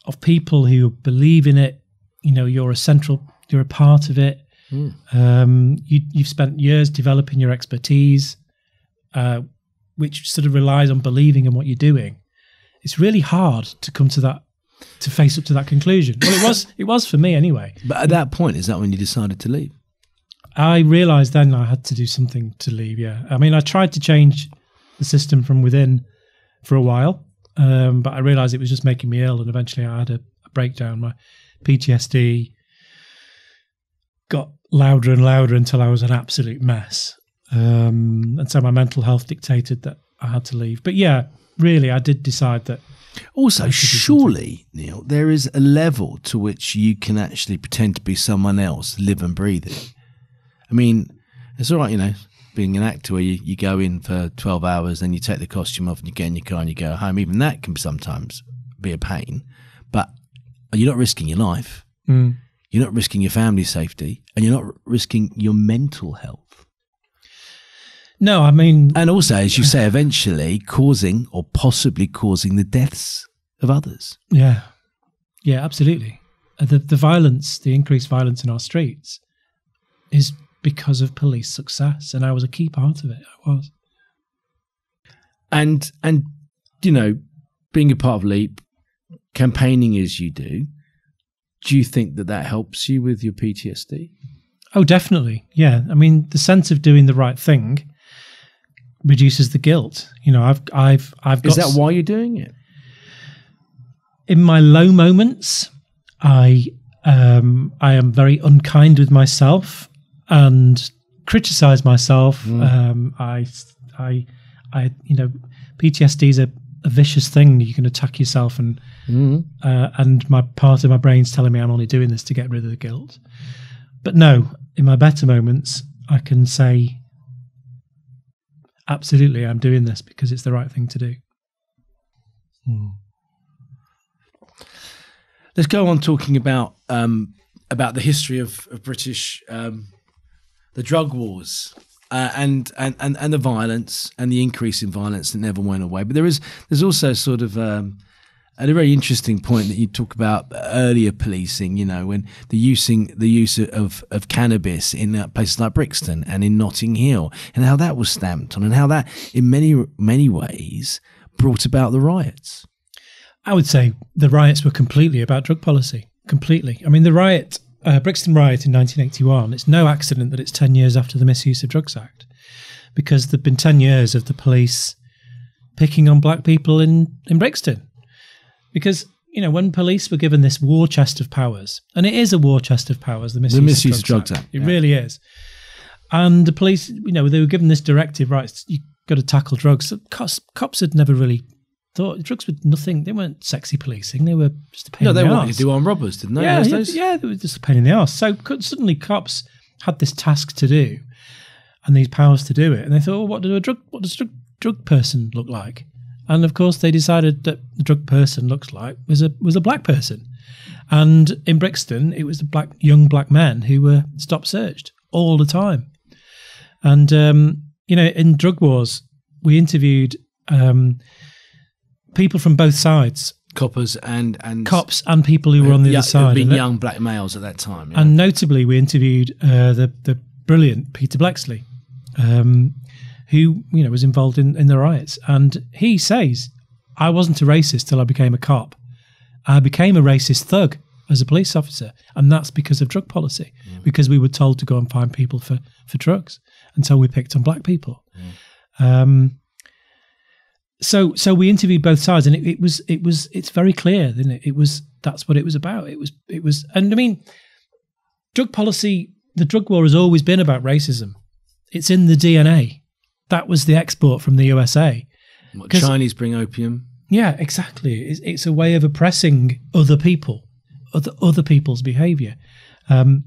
[SPEAKER 2] of people who believe in it. You're a part of it. You've spent years developing your expertise, which sort of relies on believing in what you're doing. It's really hard to come to that, to face up to that conclusion. Well, it was for me anyway.
[SPEAKER 3] But at that point, is that when you decided to leave?
[SPEAKER 2] I realised then I had to do something to leave, yeah. I mean, I tried to change the system from within for a while, but I realised it was just making me ill, and eventually I had a breakdown. My PTSD got louder and louder until I was an absolute mess. And so my mental health dictated that I had to leave. But yeah, really, I did decide that.
[SPEAKER 3] Also, surely, Neil, there is a level to which you can actually pretend to be someone else, live and breathe it. I mean, it's all right, being an actor where you go in for 12 hours, then you take the costume off and you get in your car and you go home. Even that can sometimes be a pain. But you're not risking your life. You're not risking your family's safety, and you're not risking your mental health.
[SPEAKER 2] No, I mean...
[SPEAKER 3] And also, as you say, eventually causing or possibly causing the deaths of others.
[SPEAKER 2] Yeah. Yeah, absolutely. The violence, the increased violence in our streets is because of police success, and I was a key part of it. I was.
[SPEAKER 1] And being a part of LEAP, campaigning as you do you think that helps you with your PTSD?
[SPEAKER 2] Oh, definitely. Yeah. I mean, the sense of doing the right thing reduces the guilt. I've got.
[SPEAKER 1] Is that why you're doing it?
[SPEAKER 2] In my low moments, I am very unkind with myself and criticize myself. PTSD is a vicious thing. You can attack yourself, and my part of my brain's telling me I'm only doing this to get rid of the guilt. But no, in my better moments, I can say, absolutely, I'm doing this because it's the right thing to do.
[SPEAKER 1] Let's go on talking about the history of British the drug wars and the violence and the increase in violence that never went away. But there's also sort of at a very interesting point that you talk about earlier policing, when the use of cannabis in places like Brixton and in Notting Hill, and how that was stamped on, and how that in many ways brought about the riots.
[SPEAKER 2] I would say the riots were completely about drug policy. Completely. I mean, the riot, Brixton riot in 1981, it's no accident that it's 10 years after the Misuse of Drugs Act, because there'd been 10 years of the police picking on black people in Brixton. Because, when police were given this war chest of powers, and it is a war chest of powers, the Misuse of Drugs Act. It really is. And the police, they were given this directive, right, you've got to tackle drugs. Cops had never really thought drugs were nothing. They weren't sexy policing. They were just a pain in the arse.
[SPEAKER 1] No, they wanted to do armed robbers, didn't they?
[SPEAKER 2] Yeah, they were just a pain in the arse. So suddenly cops had this task to do and these powers to do it. And they thought, what does a drug person look like? And of course, they decided that the drug person looks like was a black person. And in Brixton, it was the young black men who were stop searched all the time. And, in drug wars, we interviewed people from both sides.
[SPEAKER 1] Coppers and
[SPEAKER 2] cops and people who were on the other side.
[SPEAKER 1] Being young black males at that time. Yeah.
[SPEAKER 2] And notably, we interviewed the brilliant Peter Blexley, who was involved in the riots. And he says, I wasn't a racist till I became a cop. I became a racist thug as a police officer, and that's because of drug policy, because we were told to go and find people for drugs until we picked on black people. So we interviewed both sides, and it's very clear, isn't it? That's what it was about. It was, and I mean, drug policy, the drug war has always been about racism. It's in the DNA. That was the export from the USA.
[SPEAKER 3] What, Chinese bring opium?
[SPEAKER 2] Yeah, exactly. It's a way of oppressing other people, other people's behaviour, and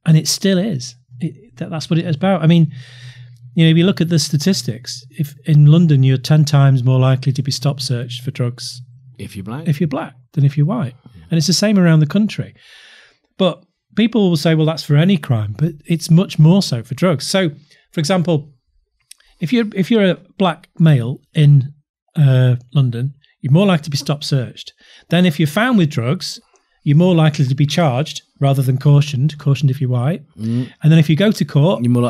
[SPEAKER 2] it still is. That's what it is about. I mean, if you look at the statistics, if in London you're 10 times more likely to be stop searched for drugs
[SPEAKER 3] if you're black
[SPEAKER 2] than if you're white, and it's the same around the country. But people will say, well, that's for any crime, but it's much more so for drugs. So, for example, if you're a black male in London, you're more likely to be stop searched. Then if you're found with drugs, you're more likely to be charged rather than cautioned if you're white. And then if you go to court, you're more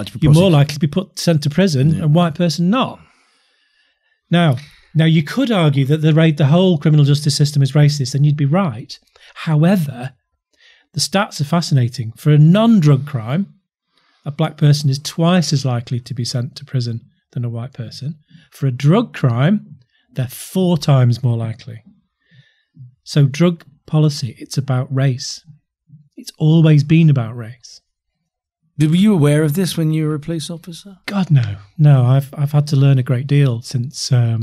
[SPEAKER 2] likely to be sent to prison, and white person not. Now you could argue that the whole criminal justice system is racist, and you'd be right. However, the stats are fascinating. For a non-drug crime, a black person is twice as likely to be sent to prison than a white person. For a drug crime, they're 4 times more likely. So drug policy, it's about race. It's always been about race.
[SPEAKER 3] Were you aware of this when you were a police officer?
[SPEAKER 2] God, no. No, I've had to learn a great deal since I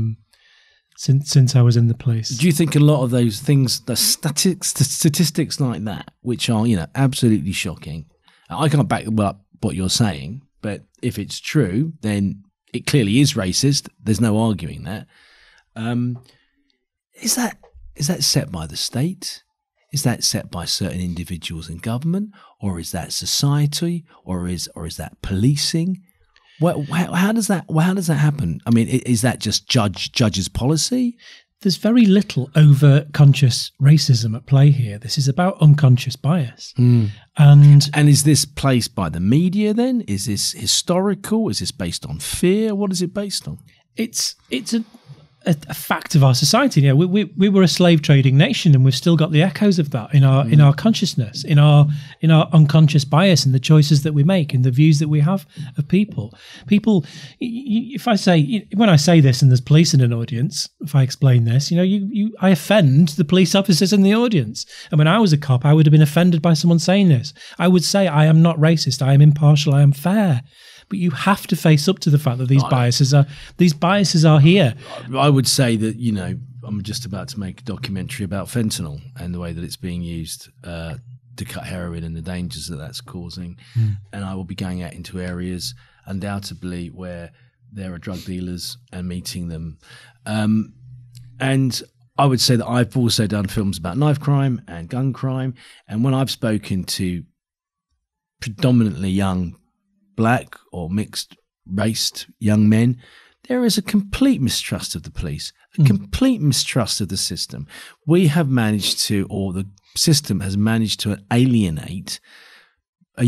[SPEAKER 2] was in the police.
[SPEAKER 3] Do you think a lot of those things, the statistics like that, which are, absolutely shocking, I can't back up what you're saying, but if it's true, then it clearly is racist. There's no arguing that. Is that set by the state? Is that set by certain individuals in government, or is that society, or is that policing? How does that happen? I mean, is that just judges' policy?
[SPEAKER 2] There's very little over-conscious racism at play here. This is about unconscious bias. And
[SPEAKER 3] is this placed by the media then? Is this historical? Is this based on fear? What is it based on?
[SPEAKER 2] It's a fact of our society. We were a slave trading nation, and we've still got the echoes of that in our consciousness, in our unconscious bias, and the choices that we make, and the views that we have of people. If I say, when I say this and there's police in an audience, if I explain this, I offend the police officers in the audience. And when I was a cop, I would have been offended by someone saying this. I would say, I am not racist, I am impartial, I am fair. But you have to face up to the fact that these biases are here.
[SPEAKER 3] I would say that, I'm just about to make a documentary about fentanyl and the way that it's being used to cut heroin and the dangers that that's causing. And I will be going out into areas undoubtedly where there are drug dealers and meeting them. And I would say that I've also done films about knife crime and gun crime. And when I've spoken to predominantly young black or mixed-raced young men, there is a complete mistrust of the police, a complete mistrust of the system. We have managed to, or the system has managed to alienate a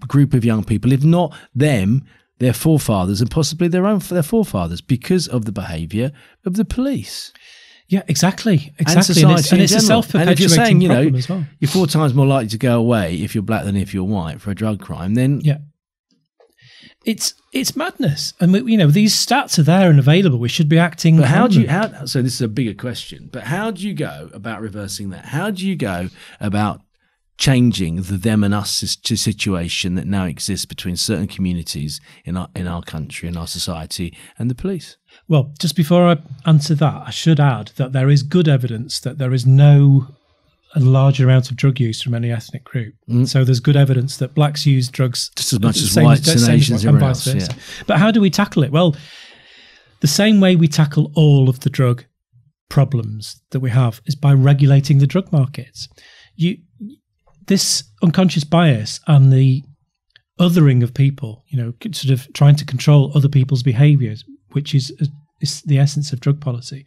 [SPEAKER 3] group of young people, if not them, their forefathers, and possibly their forefathers, because of the behaviour of the police.
[SPEAKER 2] Yeah, exactly.
[SPEAKER 3] And society
[SPEAKER 2] and it's a self-perpetuating
[SPEAKER 3] and if you're saying,
[SPEAKER 2] problem as well.
[SPEAKER 3] You're 4 times more likely to go away if you're black than if you're white for a drug crime, then
[SPEAKER 2] it's madness. And these stats are there and available. We should be acting.
[SPEAKER 3] But so this is a bigger question. But how do you go about reversing that? How do you go about changing the them and us situation that now exists between certain communities in our country, in our society, and the police?
[SPEAKER 2] Well, just before I answer that, I should add that there is good evidence that there is no large amount of drug use from any ethnic group. So there's good evidence that blacks use drugs
[SPEAKER 3] just as much as whites and Asians and vice versa. Yeah.
[SPEAKER 2] But how do we tackle it? Well, the same way we tackle all of the drug problems that we have is by regulating the drug markets. This unconscious bias and the othering of people, sort of trying to control other people's behaviours, which is the essence of drug policy.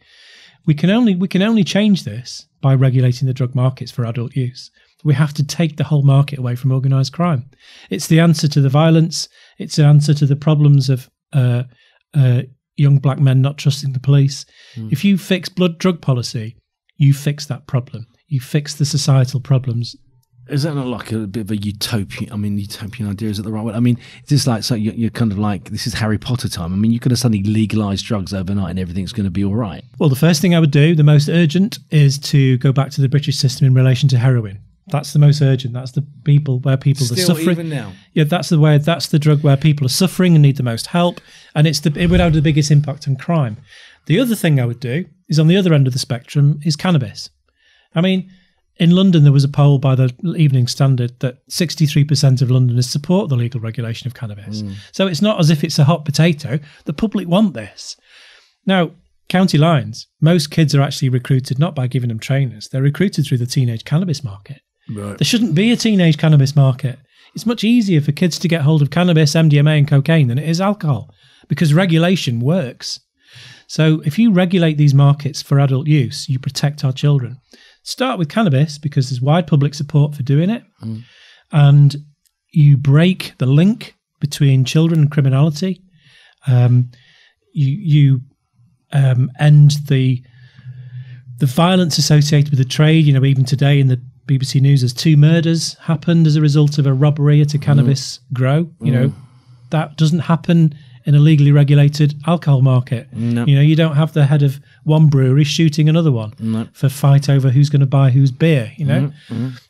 [SPEAKER 2] We can only change this by regulating the drug markets for adult use. We have to take the whole market away from organised crime. It's the answer to the violence. It's the answer to the problems of young black men not trusting the police. If you fix drug policy, you fix that problem. you fix the societal problems.
[SPEAKER 3] Is that not like a bit of a utopian? I mean, utopian idea, is it the right word? I mean, it's just like, so you're kind of like, this is Harry Potter time. I mean, you could have suddenly legalised drugs overnight and everything's going to be all right.
[SPEAKER 2] Well, the first thing I would do, the most urgent, is to go back to the British system in relation to heroin. That's the most urgent. That's the where people are suffering.
[SPEAKER 3] Even now?
[SPEAKER 2] Yeah, that's the drug where people are suffering and need the most help, and it would have the biggest impact on crime. The other thing I would do is, on the other end of the spectrum, is cannabis. I mean, in London, there was a poll by the Evening Standard that 63% of Londoners support the legal regulation of cannabis. So it's not as if it's a hot potato. The public want this. Now, county lines, most kids are actually recruited not by giving them trainers. They're recruited through the teenage cannabis market.
[SPEAKER 3] Right.
[SPEAKER 2] There shouldn't be a teenage cannabis market. It's much easier for kids to get hold of cannabis, MDMA and cocaine than it is alcohol, because regulation works. So if you regulate these markets for adult use, you protect our children. Start with cannabis because there's wide public support for doing it. And you break the link between children and criminality. You end the violence associated with the trade. You know, even today in the BBC News, there's 2 murders happened as a result of a robbery at a cannabis grow. You know, that doesn't happen in a legally regulated alcohol market.
[SPEAKER 3] No.
[SPEAKER 2] You know, you don't have the head of one brewery shooting another one for fight over who's going to buy whose beer, you know.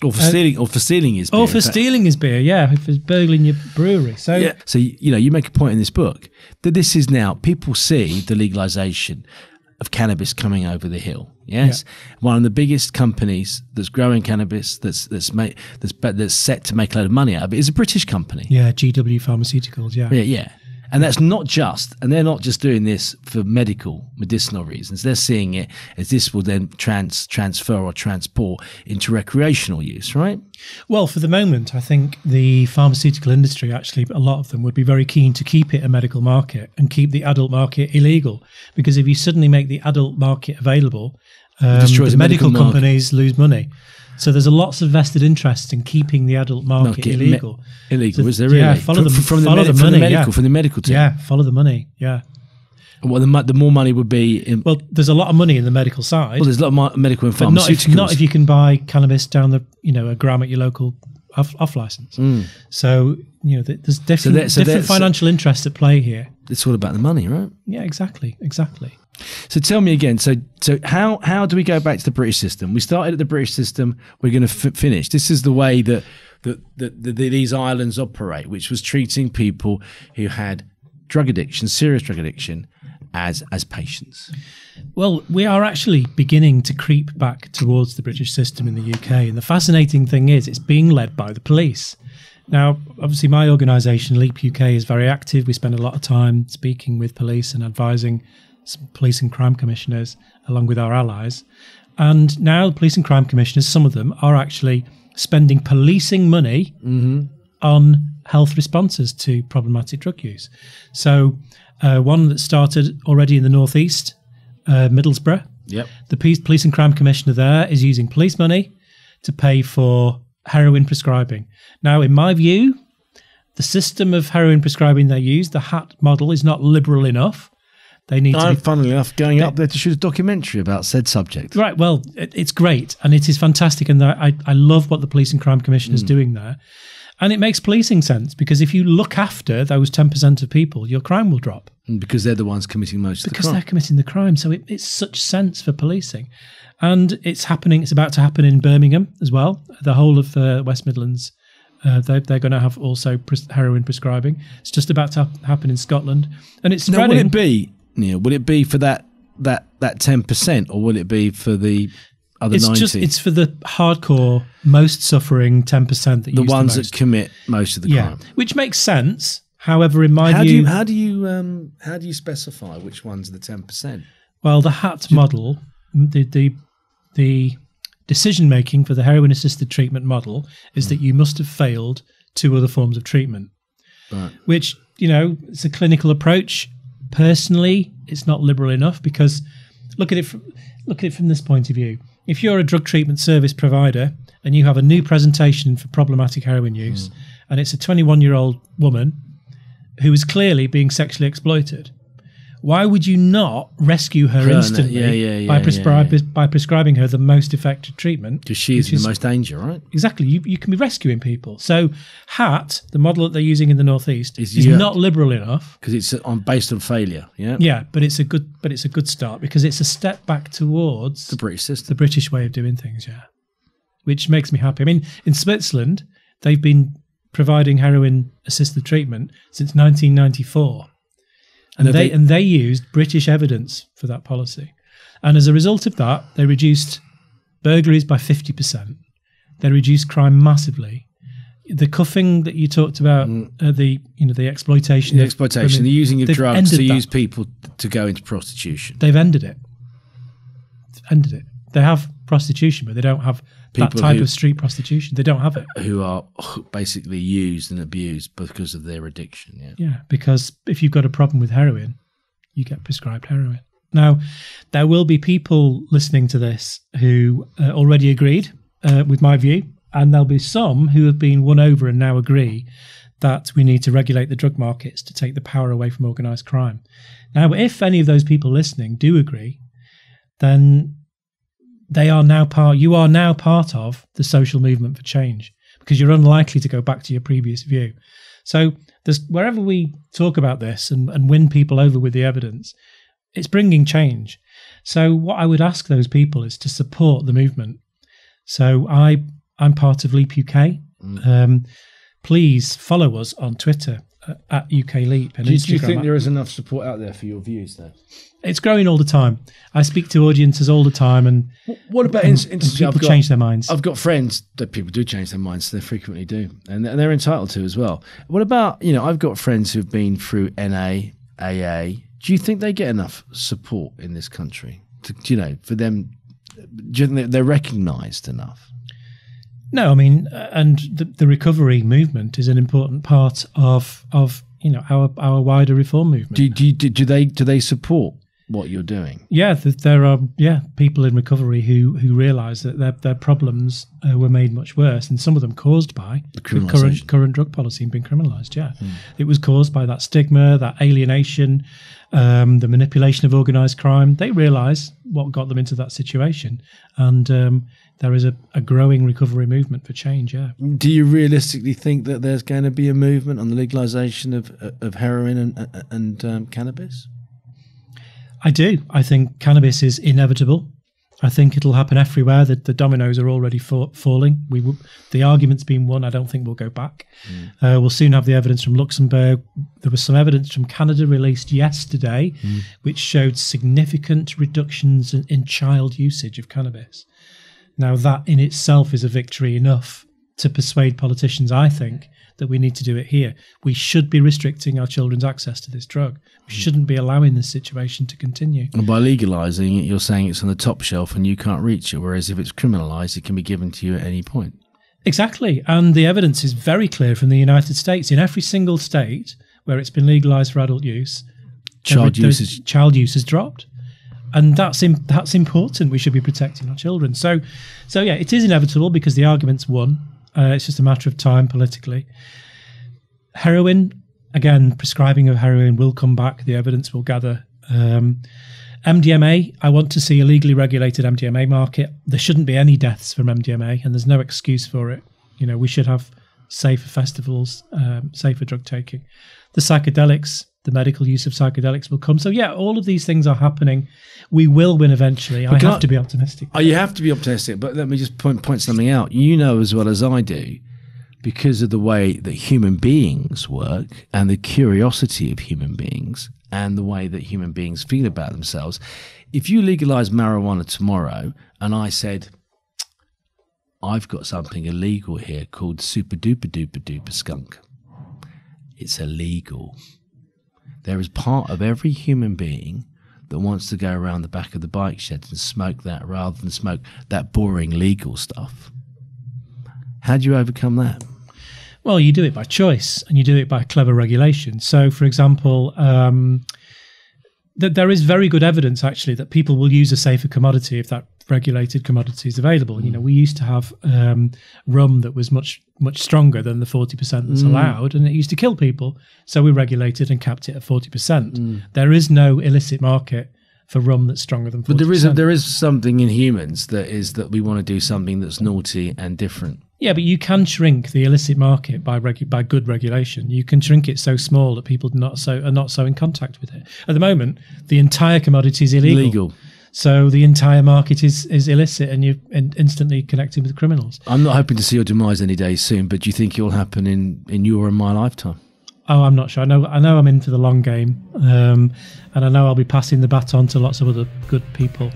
[SPEAKER 3] Or for stealing his beer.
[SPEAKER 2] Or for stealing his beer, yeah, if it's burgling your brewery. So,
[SPEAKER 3] yeah. So, you know, you make a point in this book that this is now, people see the legalisation of cannabis coming over the hill. Yes, one of the biggest companies that's growing cannabis, that's set to make a load of money out of it, is a British company.
[SPEAKER 2] Yeah, GW Pharmaceuticals.
[SPEAKER 3] Yeah. And that's not just, and they're not just doing this for medicinal reasons. They're seeing it as this will then transfer or transport into recreational use, right?
[SPEAKER 2] Well, for the moment, I think the pharmaceutical industry, actually, a lot of them would be very keen to keep it a medical market and keep the adult market illegal. Because if you suddenly make the adult market available, the medical companies lose money. So there's lots of vested interest in keeping the adult market illegal.
[SPEAKER 3] Illegal, is there really?
[SPEAKER 2] Yeah, follow the money.
[SPEAKER 3] From the medical team.
[SPEAKER 2] Yeah, follow the money, yeah.
[SPEAKER 3] Well, the more money would be...
[SPEAKER 2] Well, there's a lot of money in the medical side.
[SPEAKER 3] Well, there's a lot of medical and pharmaceuticals.
[SPEAKER 2] Not if you can buy cannabis down a gram at your local off license. So, you know, there's different financial interests at play here.
[SPEAKER 3] It's all about the money, right?
[SPEAKER 2] Yeah, exactly.
[SPEAKER 3] So tell me again. So how do we go back to the British system? We started at the British system. We're going to finish. This is the way that these islands operate, which was treating people who had drug addiction, serious drug addiction, as patients.
[SPEAKER 2] Well, we are actually beginning to creep back towards the British system in the UK, and the fascinating thing is it's being led by the police. Now, obviously, my organisation, Leap UK, is very active. We spend a lot of time speaking with police and advising some police and crime commissioners along with our allies. And now police and crime commissioners, some of them, are actually spending policing money on health responses to problematic drug use. So one that started already in the northeast, Middlesbrough.
[SPEAKER 3] Yep.
[SPEAKER 2] The police and crime commissioner there is using police money to pay for heroin prescribing. Now, in my view, the system of heroin prescribing they use, the HAT model, is not liberal enough. They need to be,
[SPEAKER 3] funnily enough, going up there to shoot a documentary about said subject.
[SPEAKER 2] Right, well, it's great, and it is fantastic, and I love what the Police and Crime Commission is doing there. And it makes policing sense, because if you look after those 10% of people, your crime will drop.
[SPEAKER 3] Because they're the ones committing most of the crime.
[SPEAKER 2] Because they're committing the crime, so it's such sense for policing. And it's happening, it's about to happen in Birmingham as well. The whole of West Midlands, they're going to have also heroin prescribing. It's just about to happen in Scotland. And it's spreading.
[SPEAKER 3] Now, will it be, Neil, will it be for that 10%, or will it be for the other 90%?
[SPEAKER 2] It's for the hardcore, most suffering 10% that
[SPEAKER 3] the ones that commit most of the crime. Which
[SPEAKER 2] makes sense. However, in my view,
[SPEAKER 3] how do you specify which ones are the 10%?
[SPEAKER 2] Well, the HAT model, the decision making for the heroin assisted treatment model is that you must have failed 2 other forms of treatment.
[SPEAKER 3] Right.
[SPEAKER 2] Which, it's a clinical approach. Personally, it's not liberal enough, because look at it from this point of view. If you're a drug treatment service provider and you have a new presentation for problematic heroin use, and it's a 21-year-old woman who is clearly being sexually exploited, Why would you not rescue her instantly by prescribing her the most effective treatment?
[SPEAKER 3] Because she is in the most danger, right?
[SPEAKER 2] Exactly. You can be rescuing people. So HAT, the model that they're using in the Northeast, is not liberal enough
[SPEAKER 3] because it's based on failure. Yeah,
[SPEAKER 2] yeah, but it's a good start because it's a step back towards
[SPEAKER 3] the British system,
[SPEAKER 2] the British way of doing things. Yeah, which makes me happy. I mean, in Switzerland, they've been providing heroin-assisted treatment since 1994. And they used British evidence for that policy. And as a result of that, they reduced burglaries by 50%. They reduced crime massively. The cuffing that you talked about, the exploitation.
[SPEAKER 3] The exploitation, women, the using of drugs to use people to go into prostitution.
[SPEAKER 2] They've ended it. They have prostitution, but they don't have that type of street prostitution. They don't have it.
[SPEAKER 3] Who are basically used and abused because of their addiction. Yeah.
[SPEAKER 2] Yeah, because if you've got a problem with heroin, you get prescribed heroin. Now, there will be people listening to this who already agreed with my view, and there'll be some who have been won over and now agree that we need to regulate the drug markets to take the power away from organised crime. Now, if any of those people listening do agree, then you are now part of the social movement for change because you're unlikely to go back to your previous view. So wherever we talk about this and win people over with the evidence, it's bringing change. So what I would ask those people is to support the movement. So I'm part of Leap UK. Please follow us on Twitter at UK Leap. And
[SPEAKER 3] do you think there is enough support out there for your views though?
[SPEAKER 2] It's growing all the time. I speak to audiences all the time, and
[SPEAKER 3] what about
[SPEAKER 2] people change their minds?
[SPEAKER 3] I've got friends that people do change their minds. They frequently do, and they're entitled to as well. What about I've got friends who've been through NA, AA. Do you think they get enough support in this country? For them, do you think they're recognised enough?
[SPEAKER 2] No, I mean, and the recovery movement is an important part of our wider reform movement.
[SPEAKER 3] Do they support what you're doing?
[SPEAKER 2] Yeah, there are people in recovery who realise that their problems were made much worse, and some of them caused by the current drug policy being criminalised. Yeah, it was caused by that stigma, that alienation, the manipulation of organised crime. They realise what got them into that situation, and there is a growing recovery movement for change. Yeah.
[SPEAKER 3] Do you realistically think that there's going to be a movement on the legalisation of heroin and cannabis?
[SPEAKER 2] I do. I think cannabis is inevitable. I think it'll happen everywhere. The dominoes are already falling. The argument's been won. I don't think we'll go back. We'll soon have the evidence from Luxembourg. There was some evidence from Canada released yesterday, which showed significant reductions in child usage of cannabis. Now, that in itself is a victory enough to persuade politicians, I think, that we need to do it here. We should be restricting our children's access to this drug. We shouldn't be allowing this situation to continue.
[SPEAKER 3] And by legalising it, you're saying it's on the top shelf and you can't reach it, whereas if it's criminalised, it can be given to you at any point.
[SPEAKER 2] Exactly. And the evidence is very clear from the United States. In every single state where it's been legalised for adult use, child use has dropped. And that's important. We should be protecting our children. So yeah, it is inevitable because the argument's won. It's just a matter of time politically. Heroin, again, prescribing of heroin will come back. The evidence will gather. MDMA, I want to see a legally regulated MDMA market. There shouldn't be any deaths from MDMA, and there's no excuse for it. We should have safer festivals, safer drug taking. The psychedelics, the medical use of psychedelics will come. So yeah, all of these things are happening. We will win eventually. I have to be optimistic.
[SPEAKER 3] Oh, you have to be optimistic, but let me just point something out. You know as well as I do, because of the way that human beings work and the curiosity of human beings and the way that human beings feel about themselves, if you legalise marijuana tomorrow and I said, I've got something illegal here called super duper duper duper skunk, it's illegal. There is part of every human being that wants to go around the back of the bike shed and smoke that rather than smoke that boring legal stuff. How do you overcome that?
[SPEAKER 2] Well, you do it by choice and you do it by clever regulation. So, for example, that there is very good evidence, actually, that people will use a safer commodity if that regulated commodities available. You know, we used to have rum that was much stronger than the 40% that's allowed, and it used to kill people. So we regulated and capped it at 40%. There is no illicit market for rum that's stronger than 40%.
[SPEAKER 3] But there is something in humans that we want to do something that's naughty and different.
[SPEAKER 2] Yeah, but you can shrink the illicit market by good regulation. You can shrink it so small that people are not so in contact with it. At the moment, the entire commodity is illegal. So the entire market is illicit, and you're instantly connected with criminals.
[SPEAKER 3] I'm not hoping to see your demise any day soon, but do you think it will happen in your and my lifetime?
[SPEAKER 2] Oh, I'm not sure. I know I'm in for the long game, and I know I'll be passing the baton to lots of other good people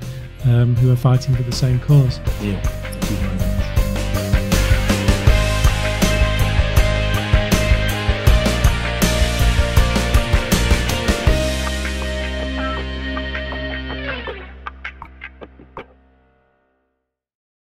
[SPEAKER 2] who are fighting for the same cause.
[SPEAKER 3] Yeah.